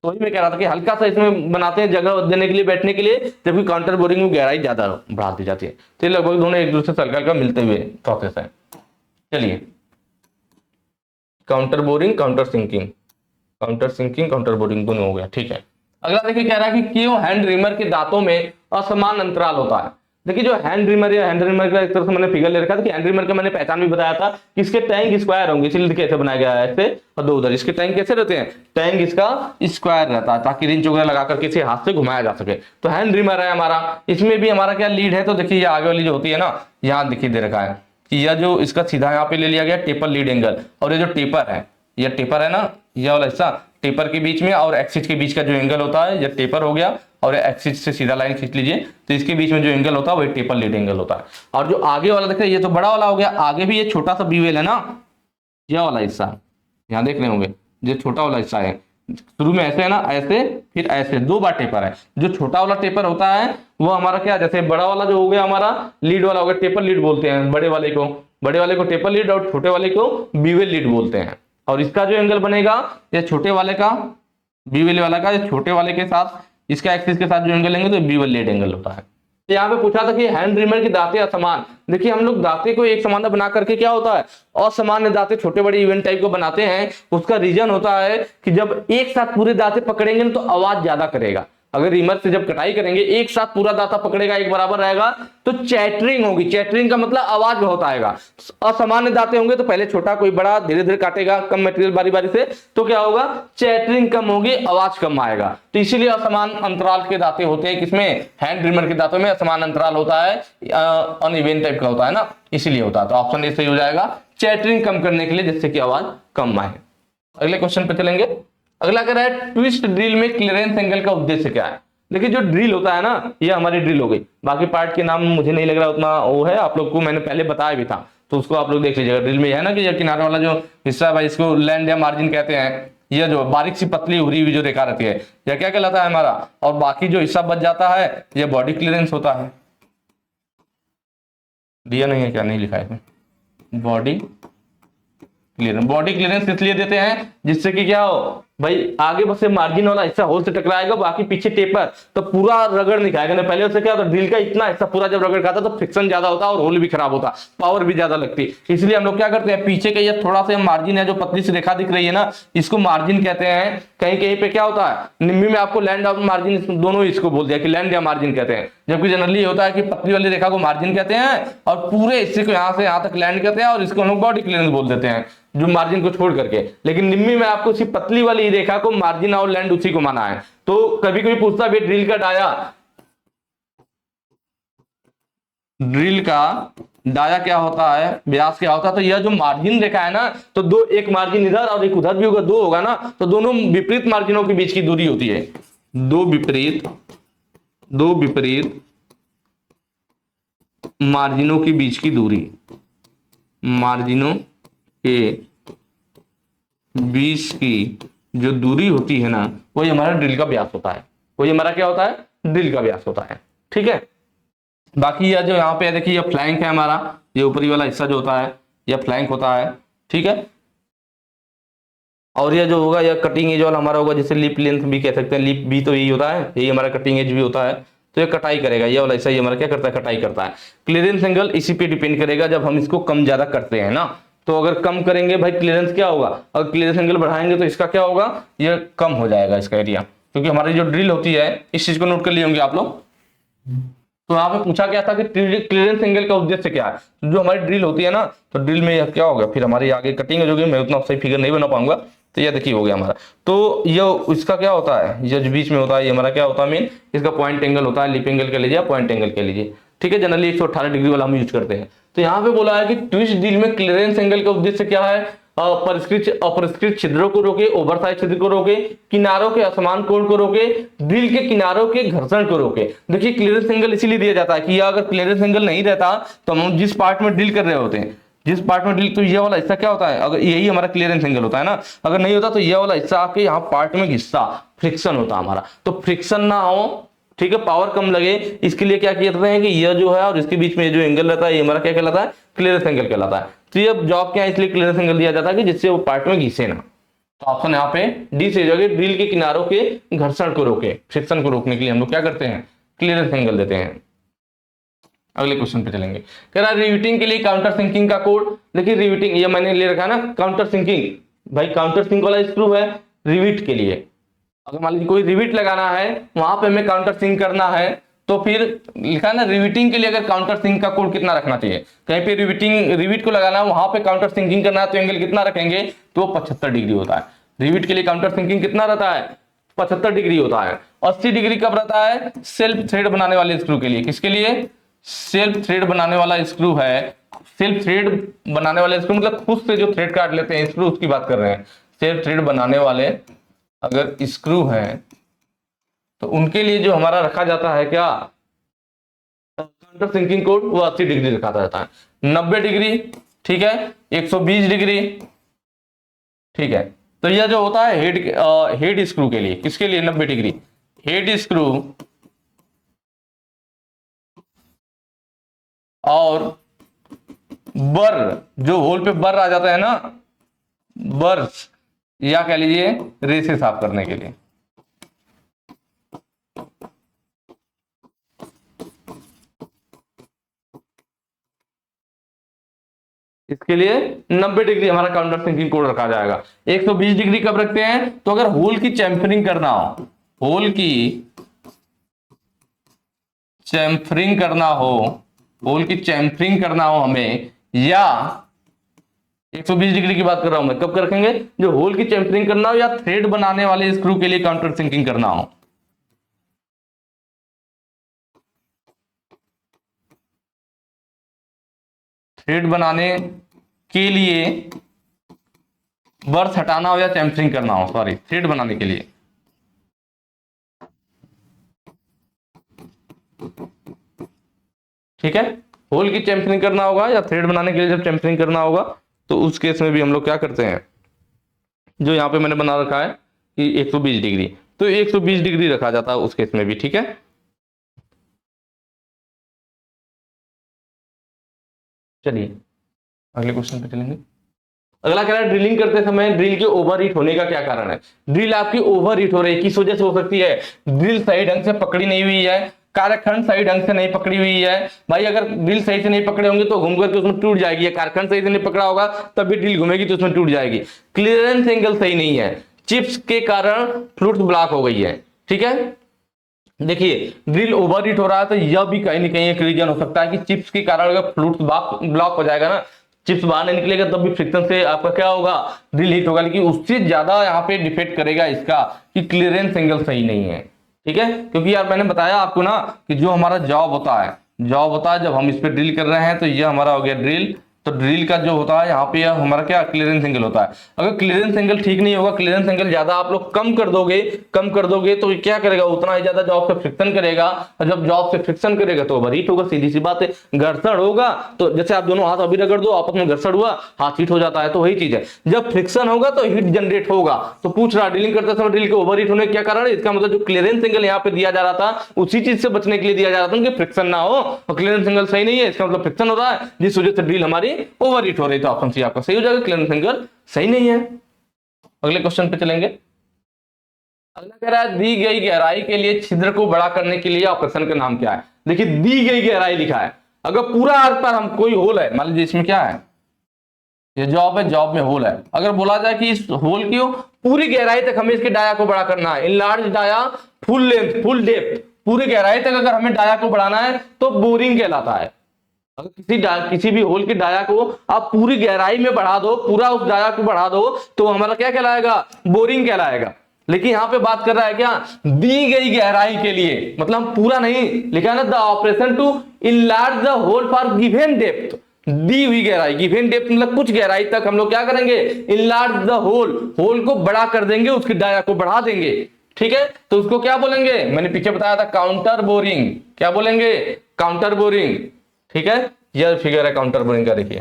तो वही मैं कह रहा था कि हल्का सा इसमें बनाते हैं जगह देने के लिए, बैठने के लिए, जबकि काउंटर बोरिंग में गहराई ज्यादा बढ़ा दी जाती है। तो लगभग दोनों एक दूसरे से हल्का हल्का मिलते हुए प्रोसेस है। चलिए, counter boring, counter sinking, counter sinking, counter boring दोनों हो गया, ठीक है। अगला देखिए कह रहा है कि क्यों हैंड रिमर के दांतों में असमान अंतराल होता है। देखिए जो हैंड रिमर या हैंड रिमर का एक तरह से मैंने फिगर ले रखा था कि हैंड रिमर का मैंने पहचान भी बताया था कि इसके टैंक स्क्वायर होंगे, इसलिए कैसे बनाया गया है ऐसे, और दो उधर इसके टैंक कैसे रहते हैं, टैंक इसका स्क्वायर रहता है ताकि रिंच वगैरह लगा करके इसे हाथ से घुमाया जा सके। तो हैंड रिमर है हमारा, इसमें भी हमारा क्या लीड है, तो देखिए ये आगे वाली जो होती है ना, यहाँ दिखी दे रखा है कि यह जो इसका सीधा यहाँ पे ले लिया गया टेपर लीड एंगल, और ये जो टेपर है, यह टेपर है ना, यह वाला हिस्सा टेपर के बीच में और एक्सिस के बीच का जो एंगल होता है यह टेपर हो गया, और एक्सिस से सीधा लाइन खींच लीजिए तो इसके बीच में जो एंगल होता है वही टेपर लीड एंगल होता है। और जो आगे वाला देख रहे हैं ये तो बड़ा वाला हो गया, आगे भी ये छोटा सा बीवेल है ना, यह वाला हिस्सा यहाँ देख रहे होंगे, ये छोटा वाला हिस्सा है, शुरू में ऐसे है ना, ऐसे फिर ऐसे दो बार टेपर है। जो छोटा वाला टेपर होता है वो हमारा क्या, जैसे बड़ा वाला जो हो गया हमारा लीड वाला हो गया, टेपर लीड बोलते हैं बड़े वाले को टेपर लीड, और छोटे वाले को बीवेल लीड बोलते हैं। और इसका जो एंगल बनेगा ये छोटे वाले का, बीवेल वाला का, ये छोटे वाले के साथ इसका एक्सिस के साथ जो एंगल लेंगे तो बीवेल लीड एंगल होता है। यहाँ पे पूछा था कि हैंड रिमर की दांतें असमान। देखिए हम लोग दांतें को एक समान बना करके क्या होता है, असामान्य दांतें छोटे बड़े इवेंट टाइप को बनाते हैं। उसका रीजन होता है कि जब एक साथ पूरे दांतें पकड़ेंगे तो आवाज ज्यादा करेगा। अगर रिमर से जब कटाई करेंगे एक साथ पूरा दांता पकड़ेगा, एक बराबर रहेगा, तो चैटरिंग होगी। चैटरिंग का मतलब आवाज बहुत आएगा। असामान्य दांतें होंगे तो पहले छोटा कोई बड़ा, धीरे धीरे काटेगा कम मटेरियल बारी बारी से, तो क्या होगा, चैटरिंग कम होगी, आवाज कम आएगा। तो इसीलिए असमान अंतराल के दांतें होते हैं किसमें, हैंड रिमर के दांतों में असमान अंतराल होता है, अनइवन टाइप का होता है ना, इसीलिए होता है। तो ऑप्शन ए सही हो जाएगा, चैटरिंग कम करने के लिए, जिससे कि आवाज कम आए। अगले क्वेश्चन पे चलेंगे। अगला कह रहा है ट्विस्ट ड्रिल में क्लीयरेंस एंगल का उद्देश्य क्या है। देखिए जो ड्रिल होता है ना, ये हमारी ड्रिल हो गई। बाकी पार्ट के नाम मुझे नहीं लग रहा उतना वो है, आप लोग को मैंने पहले बताया भी था, तो उसको आप लोग देख लीजिएगा। ड्रिल में है ना कि ये किनारे वाला जो हिस्सा है भाई, इसको लैंड या मार्जिन कहते हैं। ये जो बारीक सी पतली उभरी हुई जो रेखा रहती है, यह क्या कहलाता है हमारा। और बाकी जो हिस्सा बच जाता है, ये बॉडी क्लियरेंस होता है। दिया नहीं है क्या, नहीं लिखा है बॉडी क्लियरेंस। बॉडी क्लियरेंस इसलिए देते हैं जिससे कि क्या हो भाई, आगे बस से मार्जिन वाला हिस्सा होल से टकराएगा, बाकी पीछे टेपर, तो पूरा रगड़ नहीं खाएगा। पहले उससे क्या होता, ड्रिल का इतना हिस्सा पूरा जब रगड़ खाता तो फ्रिक्शन ज्यादा होता और होल भी खराब होता, पावर भी ज्यादा लगती। इसलिए हम लोग क्या करते हैं, पीछे का ये थोड़ा सा मार्जिन है, जो पतली सी रेखा दिख रही है ना, इसको मार्जिन कहते हैं। कहीं कहीं पे क्या होता है, निम्मी में आपको लैंड और मार्जिन दोनों इसको बोल दिया कि लैंड या मार्जिन कहते हैं, जबकि जनरली होता है कि पतली वाली रेखा को मार्जिन कहते हैं और पूरे हिस्से को यहाँ से यहाँ तक लैंड कहते हैं, और इसको हम लोग बॉडी क्लियरेंस बोल देते हैं, जो मार्जिन को छोड़ करके। लेकिन निम्मी में आपको सिर्फ पतली वाली रेखा को मार्जिन और लैंड उसी को माना है। तो कभी कभी पूछता है ड्रिल का डाया क्या होता है, व्यास क्या होता है। तो यह जो मार्जिन रेखा है ना, तो दो, एक मार्जिन इधर और एक उधर भी होगा, दो होगा ना, तो दोनों विपरीत मार्जिनों के बीच की दूरी होती है। दो विपरीत मार्जिनों के बीच की दूरी, मार्जिनों के बीच की जो दूरी होती है ना, वही हमारा ड्रिल का व्यास होता है। वही हमारा क्या होता है, ड्रिल का व्यास होता है। ठीक है। बाकी यह जो यहाँ पे देखिए, यह फ्लैंक है हमारा, ये ऊपरी वाला हिस्सा जो होता है, यह फ्लैंक होता है। ठीक है। और यह जो होगा, यह कटिंग एज वाला हमारा होगा, जिसे लिप लेंथ भी कह सकते हैं। लिप भी तो यही होता है, यही हमारा कटिंग एज भी होता है। तो ये कटाई करेगा, ये वाला हिस्सा, ये हमारा क्या करता है, कटाई करता है। क्लियरेंस एंगल इसी पे डिपेंड करेगा, जब हम इसको कम ज्यादा करते हैं ना, तो अगर कम करेंगे भाई क्लियरेंस क्या होगा, अगर क्लियरेंस एंगल बढ़ाएंगे तो इसका क्या होगा, ये कम हो जाएगा इसका एरिया। क्योंकि हमारी जो ड्रिल होती है, इस चीज को नोट कर लिए होंगे आप लोग। तो यहाँ पे पूछा गया था कि क्लियरेंस एंगल का उद्देश्य क्या है। तो जो हमारी ड्रिल होती है ना, तो ड्रिल में यह क्या होगा, फिर हमारी आगे कटिंग हो जाएगी। मैं उतना सही फिगर नहीं बना पाऊंगा, तो यह देखिए हो गया हमारा। तो ये इसका क्या होता है, ये जो बीच में होता है, ये हमारा क्या होता है मेन, इसका पॉइंट एंगल होता है। लिप एंगल के लीजिए, पॉइंट एंगल के लीजिए। ठीक है। जनरली 118 डिग्री वाला हम यूज करते हैं। तो यहाँ पे बोला है कि ट्विस्ट ड्रिल में क्लियरेंस एंगल का उद्देश्य क्या है, अपरिष्कृत छिद्रों को रोके, ओवरसाइज छिद्र को रोके, किनारों के असमान कोण को रोके, ड्रिल के किनारों के घर्षण को रोके। देखिए क्लियरेंस एंगल इसीलिए दिया जाता है कि अगर क्लियरेंस एंगल नहीं रहता, तो हम जिस पार्ट में ड्रिल कर रहे होते हैं, जिस पार्ट में ड्रिल, तो ये वाला हिस्सा क्या होता है, अगर यही हमारा क्लियरेंस एंगल होता है ना, अगर नहीं होता तो ये वाला हिस्सा आके यहाँ पार्ट में घिसता, फ्रिक्शन होता हमारा। तो फ्रिक्शन ना हो, ठीक है, पावर कम लगे, इसके लिए क्या कहते हैं कि यह जो है और इसके बीच में जो एंगल रहता है, ये हमारा क्या कहलाता है, क्लियरेंस एंगल कहलाता है। तो ये जॉब क्या है, इसलिए क्लियरेंस एंगल दिया जाता है कि जिससे वो पार्ट में घिसे ना। तो ऑप्शन यहाँ पे डी से जगह, ड्रिल के किनारों के घर्षण को रोके, फ्रिक्शन को रोकने के लिए हम लोग क्या करते हैं, क्लियरेंस एंगल देते हैं। अगले क्वेश्चन पे चलेंगे। कह रहा है रिवेटिंग के लिए काउंटर सिंकिंग का कोड। देखिए रिवेटिंग ये मैंने ले रखा है ना, काउंटर सिंकिंग, भाई काउंटर सिंक वाला स्क्रू है रिविट के लिए। अगर मान लीजिए कोई रिविट लगाना है, वहां पे हमें काउंटर सिंक करना है, तो फिर लिखा है ना रिविटिंग के लिए अगर काउंटर सिंक का कोड कितना रखना चाहिए। कहीं पे रिविट को लगाना है, वहां पे काउंटर सिंकिंग करना है, तो एंगल कितना रखेंगे, तो 75 डिग्री होता है। रिविट के लिए काउंटर सिंकिंग कितना रहता है, 75 डिग्री होता है। 80 डिग्री कब रहता है, सेल्फ थ्रेड बनाने वाले स्क्रू के लिए। किसके लिए, सेल्फ थ्रेड बनाने वाला स्क्रू है। सेल्फ थ्रेड बनाने वाले स्क्रू मतलब खुद से जो थ्रेड काट लेते हैं स्क्रू, उसकी बात कर रहे हैं। सेल्फ थ्रेड बनाने वाले अगर स्क्रू हैं, तो उनके लिए जो हमारा रखा जाता है क्या, काउंटर सिंकिंग कोड, वो 80 डिग्री रखा जाता है। 90 डिग्री, ठीक है, 120 डिग्री, ठीक है। तो यह जो होता है हेड स्क्रू के लिए, किसके लिए 90 डिग्री, हेड स्क्रू और बर, जो होल पे बर आ जाता है ना, बर्स, या कह लीजिए रेसे साफ करने के लिए। इसके लिए 90 डिग्री हमारा काउंटर सिंकिंग कोड रखा जाएगा। 120 डिग्री कब रखते हैं, तो अगर होल की चैम्फरिंग करना हो, होल की चैम्फरिंग करना हो, होल की चैम्फरिंग करना हो हमें, या 120 डिग्री की बात कर रहा हूं मैं, कब रखेंगे, जो होल की चैम्फरिंग करना हो या थ्रेड बनाने वाले स्क्रू के लिए काउंटर सिंकिंग करना हो। थ्रेड बनाने के लिए बर्स हटाना हो या चैम्फरिंग करना हो, सॉरी, थ्रेड बनाने के लिए, ठीक है, होल की चैम्फरिंग करना होगा या थ्रेड बनाने के लिए जब चैम्फरिंग करना होगा तो उस केस में भी हम लोग क्या करते हैं, जो यहाँ पे मैंने बना रखा है कि 120 डिग्री, तो 120 डिग्री रखा जाता है उस केस में भी। ठीक है, चलिए अगले क्वेश्चन पे चलेंगे। अगला कह रहा है ड्रिलिंग करते समय ड्रिल के ओवर हीट होने का क्या कारण है। ड्रिल आपकी ओवर हीट हो रही है, किस वजह से हो सकती है, ड्रिल सही ढंग से पकड़ी नहीं हुई है, कारखंड सही ढंग से नहीं पकड़ी हुई है। भाई अगर ड्रिल सही से नहीं पकड़े होंगे तो घूम करके उसमें टूट जाएगी, कारखंड सही से नहीं पकड़ा होगा तब भी ड्रिल घूमेगी तो उसमें टूट जाएगी। क्लियरेंस एंगल सही नहीं है, चिप्स के कारण फ्लूइड ब्लॉक हो गई है। ठीक है, देखिए ड्रिल ओवर हीट हो रहा है तो यह भी कहीं ना कहीं एक रीजन हो सकता है कि चिप्स के कारण अगर फ्लूइड ब्लॉक हो जाएगा ना, चिप्स बाहर नहीं निकलेगा तब भी फ्रिक्शन से आपका क्या होगा, ड्रिल हीट होगा। लेकिन उससे ज्यादा यहाँ पे डिफेक्ट करेगा इसका कि क्लियरेंस एंगल सही नहीं है। ठीक है, क्योंकि यार मैंने बताया आपको ना कि जो हमारा जॉब होता है जब हम इस पे ड्रिल कर रहे हैं तो ये हमारा हो गया ड्रिल, तो ड्रिल का जो होता है यहाँ पे हमारा क्या क्लियरेंस एंगल होता है। अगर क्लियरेंस एंगल ठीक नहीं होगा, क्लियरेंस एंगल ज्यादा आप लोग कम कर दोगे तो क्या करेगा, उतना ही ज्यादा जॉब से फ्रिक्शन करेगा, और जब जॉब से फ्रिक्शन करेगा तो ओवर हीट होगा, सीधी सी बात है। घर्षण होगा तो जैसे आप दोनों हाथ अभी रगड़ दो, आपस में घर्षण हुआ, हाथ हीट हो जाता है, तो वही चीज है, जब फ्रिक्शन होगा तो हीट जनरेट होगा। तो पूछ रहा ड्रिलिंग करते समय ड्रिल के ओवर हीट होने का क्या कारण है, इसका मतलब जो क्लियरेंस एंगल यहाँ पे दिया जा रहा था उसी चीज से बचने के लिए दिया जा रहा था कि फ्रिक्शन ना हो, और क्लियरेंस एंगल सही नहीं है, इसका मतलब फ्रिक्शन हो रहा है जिस वजह से ड्रिल हमारी ओवर हीट हो रही है। तो ऑप्शन सी आपका सही हो जाएगा, क्लियरेंस एंगल सही नहीं है। अगले क्वेश्चन पे चलेंगे। अगला कह रहा है दी गई गहराई के लिए छिद्र को बड़ा करने के लिए ऑपरेशन का नाम क्या है। देखिए दी गई गहराई लिखा है, अगर पूरा अर्थ पर हम कोई होल है, मान लीजिए इसमें क्या है, ये जॉब है, जॉब में होल है, अगर बोला जाए कि इस होल की पूरी गहराई तक हमें इसके डाया को बड़ा करना है, enlarge dia full length full depth, पूरी गहराई तक अगर हमें डाया को बढ़ाना है तो बोरिंग कहलाता है। अगर किसी भी होल की डाया को आप पूरी गहराई में बढ़ा दो, पूरा उस डाया को बढ़ा दो तो हमारा क्या कहलाएगा, बोरिंग कहलाएगा। लेकिन यहां पे बात कर रहा है क्या, दी गई गहराई के लिए, मतलब पूरा नहीं लिखा है ना, the operation to enlarge the hole for given depth, दी हुई गहराई, गिवन डेप्थ मतलब कुछ गहराई तक हम लोग क्या करेंगे, इनलार्ज द होल, होल को बड़ा कर देंगे, उसकी डाया को बढ़ा देंगे। ठीक है, तो उसको क्या बोलेंगे, मैंने पीछे बताया था काउंटर बोरिंग, क्या बोलेंगे, काउंटर बोरिंग। ठीक है, यह फिगर है काउंटर बोरिंग का। देखिए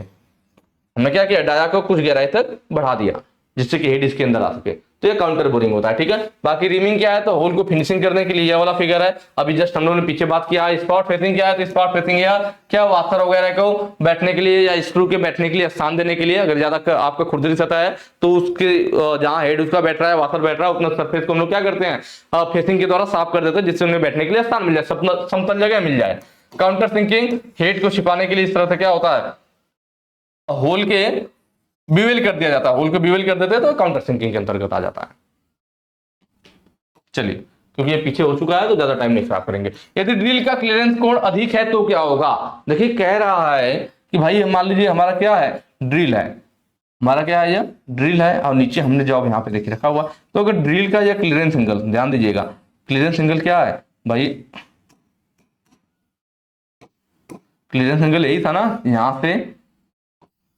हमने क्या किया, डाया को कुछ गहराई तक बढ़ा दिया जिससे कि हेड इसके अंदर आ सके, तो ये काउंटर बोरिंग होता है। ठीक है, बाकी रिमिंग क्या है, तो होल को फिनिशिंग करने के लिए ये वाला फिगर है। अभी जस्ट हम लोगों ने पीछे बात किया है स्पॉट फेसिंग क्या है, तो स्पॉट फेसिंग या क्या वाशर वगैरह को बैठने के लिए या स्क्रू के बैठने के लिए स्थान देने के लिए, अगर ज्यादा आपका खुरदरी सतह है तो उसके जहां हेड उसका बैठ रहा है, वाशर बैठ रहा है, उतना सरफेस को हम लोग क्या करते हैं फेसिंग के द्वारा साफ कर देते हैं, जिससे उन्हें बैठने के लिए स्थान मिल जाए, समतल जगह मिल जाए। काउंटर सिंकिंग हेड को छिपाने के लिए इस तरह से क्या होता है, होल के बिवेल कर दिया जाता है, होल को बिवेल कर देते हैं तो काउंटर सिंकिंग के अंतर्गत आ जाता है। चलिए क्योंकि ये पीछे हो चुका है तो ज्यादा टाइम नहीं खराब करेंगे। यदि ड्रिल का क्लियरेंस कोण अधिक है तो क्या होगा, देखिए कह रहा है कि भाई मान लीजिए हमारा क्या है, ड्रिल है, हमारा क्या है, यह ड्रिल है और नीचे हमने जॉब यहाँ पे देखिए रखा हुआ, तो अगर ड्रिल का यह क्लियरेंस एंगल, ध्यान दीजिएगा क्लियरेंस एंगल क्या है भाई, क्लियरेंस एंगल यही था ना, यहां से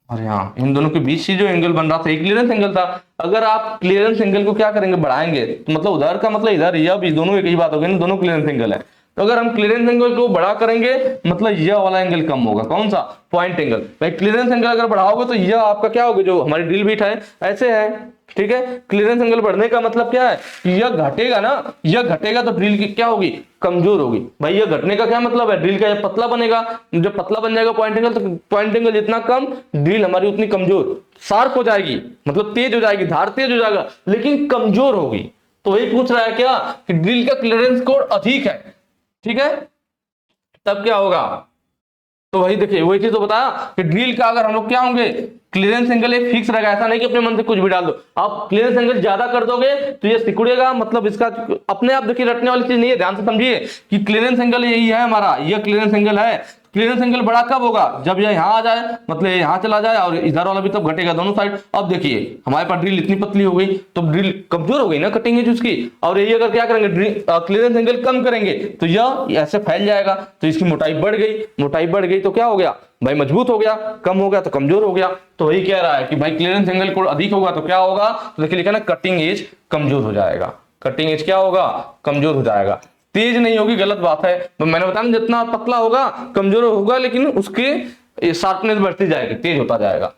और यहाँ इन दोनों के बीच ही जो एंगल बन रहा था एक क्लियरेंस एंगल था। अगर आप क्लियरेंस एंगल को क्या करेंगे, बढ़ाएंगे, तो मतलब उधर का मतलब इधर, यह भी दोनों एक ही बात हो गई ना, दोनों क्लियरेंस एंगल है। तो अगर हम क्लियरेंस एंगल को बड़ा करेंगे मतलब यह वाला एंगल कम होगा, कौन सा, पॉइंट एंगल। भाई क्लियरेंस एंगल अगर बढ़ाओगे तो यह आपका क्या होगा, जो हमारी ड्रिल बिट है ऐसे है। ठीक है, क्लियरेंस एंगल बढ़ने का मतलब क्या है, यह घटेगा ना, यह घटेगा तो ड्रिल की क्या होगी, कमजोर होगी। भाई यह घटने का क्या मतलब है, ड्रिल का पतला बनेगा, जब पतला बन जाएगा पॉइंट एंगल, तो पॉइंट एंगल जितना कम ड्रिल हमारी उतनी कमजोर, शार्प हो जाएगी, मतलब तेज हो जाएगी, धार तेज हो जाएगा लेकिन कमजोर होगी। तो वही पूछ रहा है क्या कि ड्रिल का क्लियरेंस कोण अधिक है, ठीक है, तब क्या होगा, तो वही देखिए वही चीज तो बताया कि ड्रिल का अगर हम लोग क्या होंगे, क्लियरेंस एंगल एक फिक्स रहेगा, ऐसा नहीं कि अपने मन से कुछ भी डाल दो। आप क्लियरेंस एंगल ज्यादा कर दोगे तो ये सिकुड़ेगा, मतलब इसका अपने आप देखिए रटने वाली चीज नहीं है, ध्यान से समझिए कि क्लियरेंस एंगल यही है हमारा, यह क्लियरेंस एंगल है। क्लियरेंस एंगल बड़ा कब होगा, जब यह यहाँ आ जाए, मतलब यहाँ चला जाए और इधर वाला भी तब घटेगा दोनों साइड। अब देखिए हमारे पास ड्रिल इतनी पतली हो गई तो ड्रिल कमजोर हो गई ना कटिंग एज उसकी, और यही अगर क्या करेंगे क्लियरेंस एंगल कम करेंगे तो यह ऐसे फैल जाएगा, तो इसकी मोटाई बढ़ गई, मोटाई बढ़ गई तो क्या हो गया भाई, मजबूत हो गया, कम हो गया तो कमजोर हो गया। तो वही कह रहा है कि भाई क्लियरेंस एंगल कोण अधिक होगा तो क्या होगा, तो देखिए लिखा ना कटिंग एज कमजोर हो जाएगा, कटिंग एज क्या होगा, कमजोर हो जाएगा। तेज नहीं होगी, गलत बात है। तो मैंने बताया ना, जितना पतला होगा कमजोर होगा, लेकिन उसके शार्पनेस बढ़ती जाएगी, तेज होता जाएगा।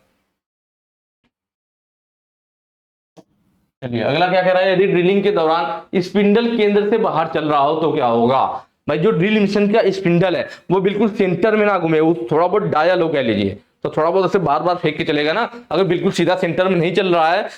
चलिए अगला क्या कह रहा है, यदि ड्रिलिंग के दौरान स्पिंडल केंद्र से बाहर चल रहा हो तो क्या होगा। भाई जो ड्रिल मशीन का स्पिंडल है वो बिल्कुल सेंटर में ना घूमे, वो थोड़ा बहुत डायल हो कह लीजिए, तो थोड़ा बहुत ऐसे बार बार फेंक के चलेगा ना, अगर बिल्कुल सीधा सेंटर में नहीं चल रहा है,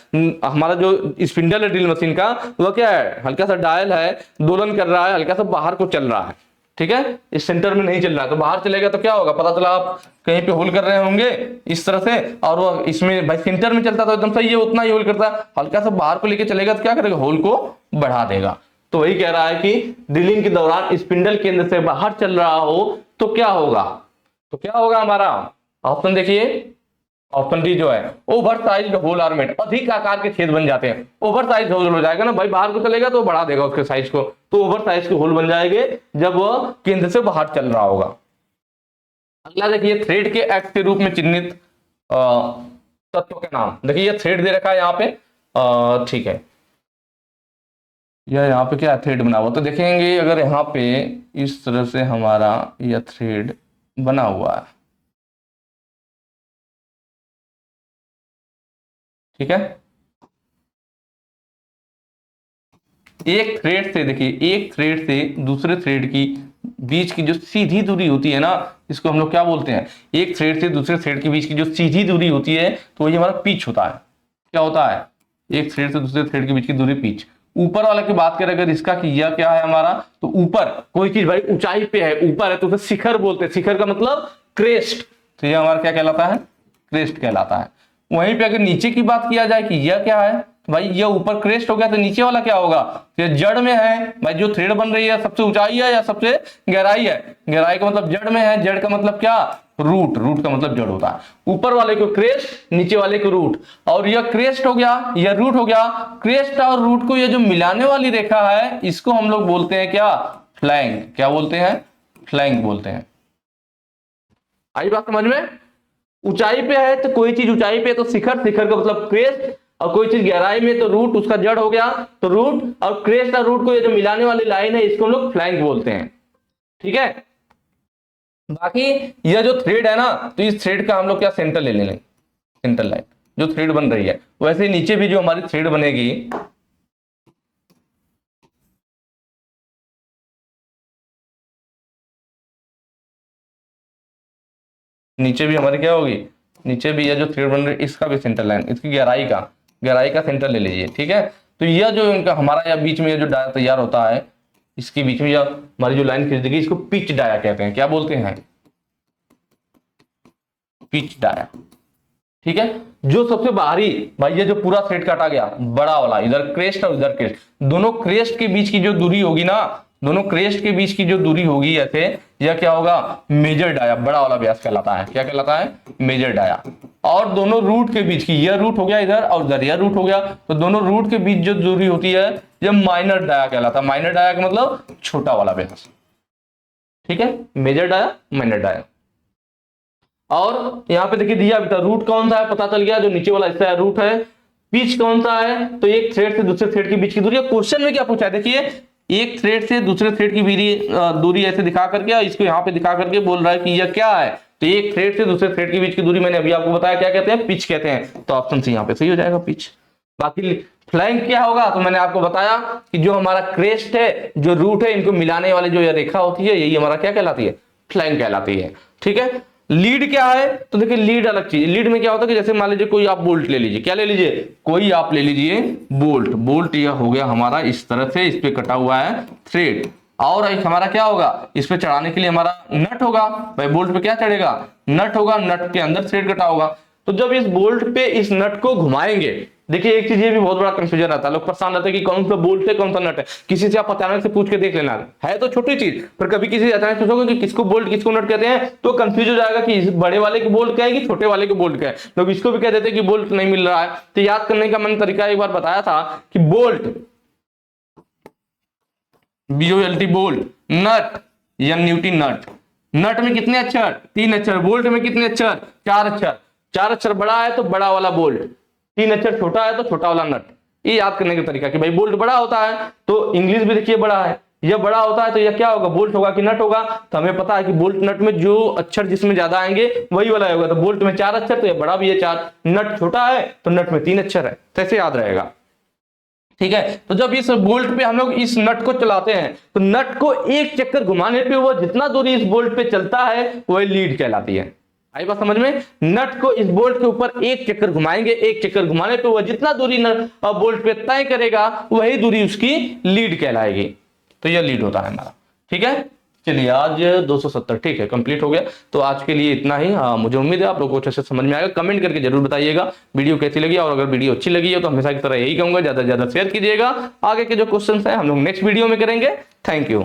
हमारा जो स्पिंडल है ड्रिल मशीन का वह क्या है, हल्का सा डायल है, दोलन कर रहा है, हल्का सा बाहर को चल रहा है, ठीक है, इस सेंटर में नहीं चल रहा है, तो बाहर चलेगा तो क्या होगा, पता चला आप कहीं पे होल कर रहे होंगे इस तरह से, और वो इसमें भाई सेंटर में चलता तो एकदम सही है, उतना ही होल करता है, हल्का सा बाहर को लेके चलेगा तो क्या करेगा, होल को बढ़ा देगा। तो वही कह रहा है कि ड्रिलिंग के दौरान स्पिंडल केंद्र से बाहर चल रहा हो तो क्या होगा, तो क्या होगा हमारा ऑप्शन देखिए, ऑप्शन डी जो है, over size hole are made, अधिक आकार के छेद बन जाते हैं, ओवर साइज होल हो जाएगा ना भाई, बाहर को चलेगा तो बढ़ा देगा उसके साइज को, तो ओवर साइज के होल बन जाएंगे जब वह केंद्र से बाहर चल रहा होगा। अगला देखिए, थ्रेड के एक्स के रूप में चिन्हित तत्व का नाम, देखिए ये थ्रेड दे रखा है यहाँ पे, ठीक है, यह यहाँ पे क्या थ्रेड बना हुआ, तो देखेंगे अगर यहाँ पे इस तरह से हमारा यह थ्रेड बना हुआ है, ठीक है, एक थ्रेड से, देखिए एक थ्रेड से दूसरे थ्रेड की बीच की जो सीधी दूरी होती है ना, इसको हम लोग क्या बोलते हैं, एक थ्रेड से दूसरे थ्रेड के बीच की जो सीधी दूरी होती है तो वही हमारा पिच होता है। क्या होता है, एक थ्रेड से दूसरे थ्रेड के बीच की दूरी पिच। ऊपर वाला की बात करें अगर इसका कि यह क्या है हमारा, तो ऊपर कोई चीज भाई ऊंचाई पे है, ऊपर है तो उसे शिखर बोलते हैं, शिखर का मतलब क्रेस्ट, तो यह हमारा क्या कहलाता है, क्रेस्ट कहलाता है। वहीं पे अगर नीचे की बात किया जाए कि यह क्या है, भाई ये ऊपर क्रेस्ट हो गया तो नीचे वाला क्या होगा, तो जड़ में है, भाई जो थ्रेड बन रही है सबसे ऊंचाई है या सबसे गहराई है, गहराई का मतलब जड़ में है, जड़ का मतलब क्या, रूट, रूट का मतलब जड़ होता है, ऊपर वाले को क्रेस्ट नीचे वाले को रूट, और यह क्रेस्ट हो गया यह रूट हो गया, क्रेस्ट और रूट को यह जो मिलाने वाली रेखा है इसको हम लोग बोलते हैं क्या, फ्लैंक, क्या बोलते हैं, फ्लैंक बोलते हैं। आई बात समझ में, ऊंचाई पे है तो कोई चीज ऊंचाई पे तो शिखर, शिखर का मतलब क्रेस्ट, और कोई चीज गहराई में तो रूट, उसका जड़ हो गया तो रूट, और क्रेस्ट और रूट को ये जो मिलाने वाली लाइन है इसको हम लोग फ्लैंक बोलते हैं, ठीक है। बाकी यह जो थ्रेड है ना, तो इस थ्रेड का हम लोग क्या सेंटर ले लेंगे, सेंटर लाइन जो थ्रेड बन रही है, वैसे नीचे भी जो हमारी थ्रेड बनेगी, नीचे भी हमारी क्या होगी, नीचे भी यह जो थ्रेड बन रही है इसका भी सेंटर लाइन, इसकी गहराई का सेंटर ले लीजिए, ठीक है। तो यह जो इनका हमारा यह बीच में यह जो डाया तैयार होता है, इसके बीच में यह हमारी जो लाइन खींच देगी इसको पिच डाया कहते हैं, क्या बोलते हैं, पिच डाया, ठीक है। जो सबसे बाहरी भाई ये जो पूरा थ्रेड काटा गया बड़ा वाला, इधर क्रेस्ट और इधर क्रेस्ट, दोनों क्रेस्ट के बीच की जो दूरी होगी ना, दोनों क्रेस्ट के बीच की जो दूरी होगी ऐसे, यह क्या होगा, मेजर डाया, बड़ा वाला व्यास कहलाता है, क्या कहलाता है, मेजर डाया। और दोनों रूट के बीच की, यह रूट हो गया इधर और इधर यह रूट हो गया, तो दोनों रूट के बीच जो दूरी होती है यह माइनर डाया कहलाता है, माइनर डाया का मतलब छोटा वाला व्यास, ठीक है, मेजर डाया माइनर डाया। और यहाँ पे देखिए दिया था रूट कौन सा है, पता चल गया, जो नीचे वाला हिस्सा है रूट है, पिच कौन सा है, तो एक थ्रेड से दूसरे थ्रेड के बीच की दूरी। क्वेश्चन में क्या पूछा है, देखिए एक थ्रेड से दूसरे थ्रेड की दूरी ऐसे दिखा करके, इसको यहाँ पे दिखा करके बोल रहा है कि यह क्या है, तो एक थ्रेड से दूसरे थ्रेड के बीच की दूरी मैंने अभी आपको बताया क्या कहते हैं, पिच कहते हैं, तो ऑप्शन सी यहाँ पे सही हो जाएगा, पिच। बाकी फ्लैंक क्या होगा, तो मैंने आपको बताया कि जो हमारा क्रेस्ट है, जो रूट है, इनको मिलाने वाली जो यह रेखा होती है यही हमारा क्या कहलाती है, फ्लैंक कहलाती है, ठीक है। लीड क्या है, तो देखिए लीड अलग चीज, लीड में क्या होता है कि जैसे मान लीजिए कोई आप बोल्ट ले लीजिए, क्या ले लीजिए, कोई आप ले लीजिए बोल्ट, बोल्ट यह हो गया हमारा इस तरह से, इस पे कटा हुआ है थ्रेड, और एक हमारा क्या होगा, इस पे चढ़ाने के लिए हमारा नट होगा, भाई बोल्ट पे क्या चढ़ेगा, नट होगा, नट के अंदर थ्रेड कटा होगा। तो जब इस बोल्ट पे इस नट को घुमाएंगे, देखिए एक चीज ये भी बहुत बड़ा कंफ्यूजन रहता है, लोग परेशान रहते हैं कि कौन सा बोल्ट है कौन सा नट है, किसी से आप अचानक से पूछ के देख लेना, है तो छोटी चीज, पर कभी किसी से अचानक पूछोगे कि किसको बोल्ट किसको नट कहते हैं तो कंफ्यूज हो जाएगा कि बड़े वाले को बोल्ट क्या है कि छोटे वाले को बोल्ट क्या है, लोग इसको भी कह देते हैं कि बोल्ट नहीं मिल रहा है। तो याद करने का मैंने तरीका एक बार बताया था कि बोल्ट, BOLT बोल्ट, नट या न्यूटी नट, नट में कितने अक्षर, 3 अक्षर, बोल्ट में कितने अक्षर, 4 अक्षर, 4 अक्षर बड़ा है तो बड़ा वाला बोल्ट, 3 अक्षर छोटा है तो छोटा वाला नट। ये याद करने का तरीका कि भाई बोल्ट बड़ा होता है तो इंग्लिश भी देखिए बड़ा है, यह बड़ा होता है तो यह क्या होगा, बोल्ट होगा कि नट होगा। तो हमें पता है कि बोल्ट नट में जो अक्षर जिसमें ज्यादा आएंगे वही वाला होगा। तो बोल्ट में 4 अक्षर तो यह बड़ा भी है 4, नट छोटा है तो नट में 3 अक्षर है, कैसे याद रहेगा। ठीक है, तो जब इस बोल्ट पे हम लोग इस नट को चलाते हैं तो नट को एक चक्कर घुमाने पे वो जितना दूरी इस बोल्ट पे चलता है वही लीड कहलाती है। आई बात समझ में, नट को इस बोल्ट के ऊपर एक चक्कर घुमाएंगे, एक चक्कर घुमाने पे वह जितना दूरी बोल्ट पे तय करेगा वही दूरी उसकी लीड कहलाएगी। तो यह लीड होता है हमारा। ठीक है, चलिए आज 270 ठीक है कंप्लीट हो गया। तो आज के लिए इतना ही। मुझे उम्मीद है आप लोगों को अच्छे से समझ में आएगा। कमेंट करके जरूर बताइएगा वीडियो कैसी लगी, और अगर वीडियो अच्छी लगी है तो हमेशा की तरह यही कहूंगा ज्यादा से ज्यादा शेयर कीजिएगा। आगे के जो क्वेश्चन है हम लोग नेक्स्ट वीडियो में करेंगे। Thank you.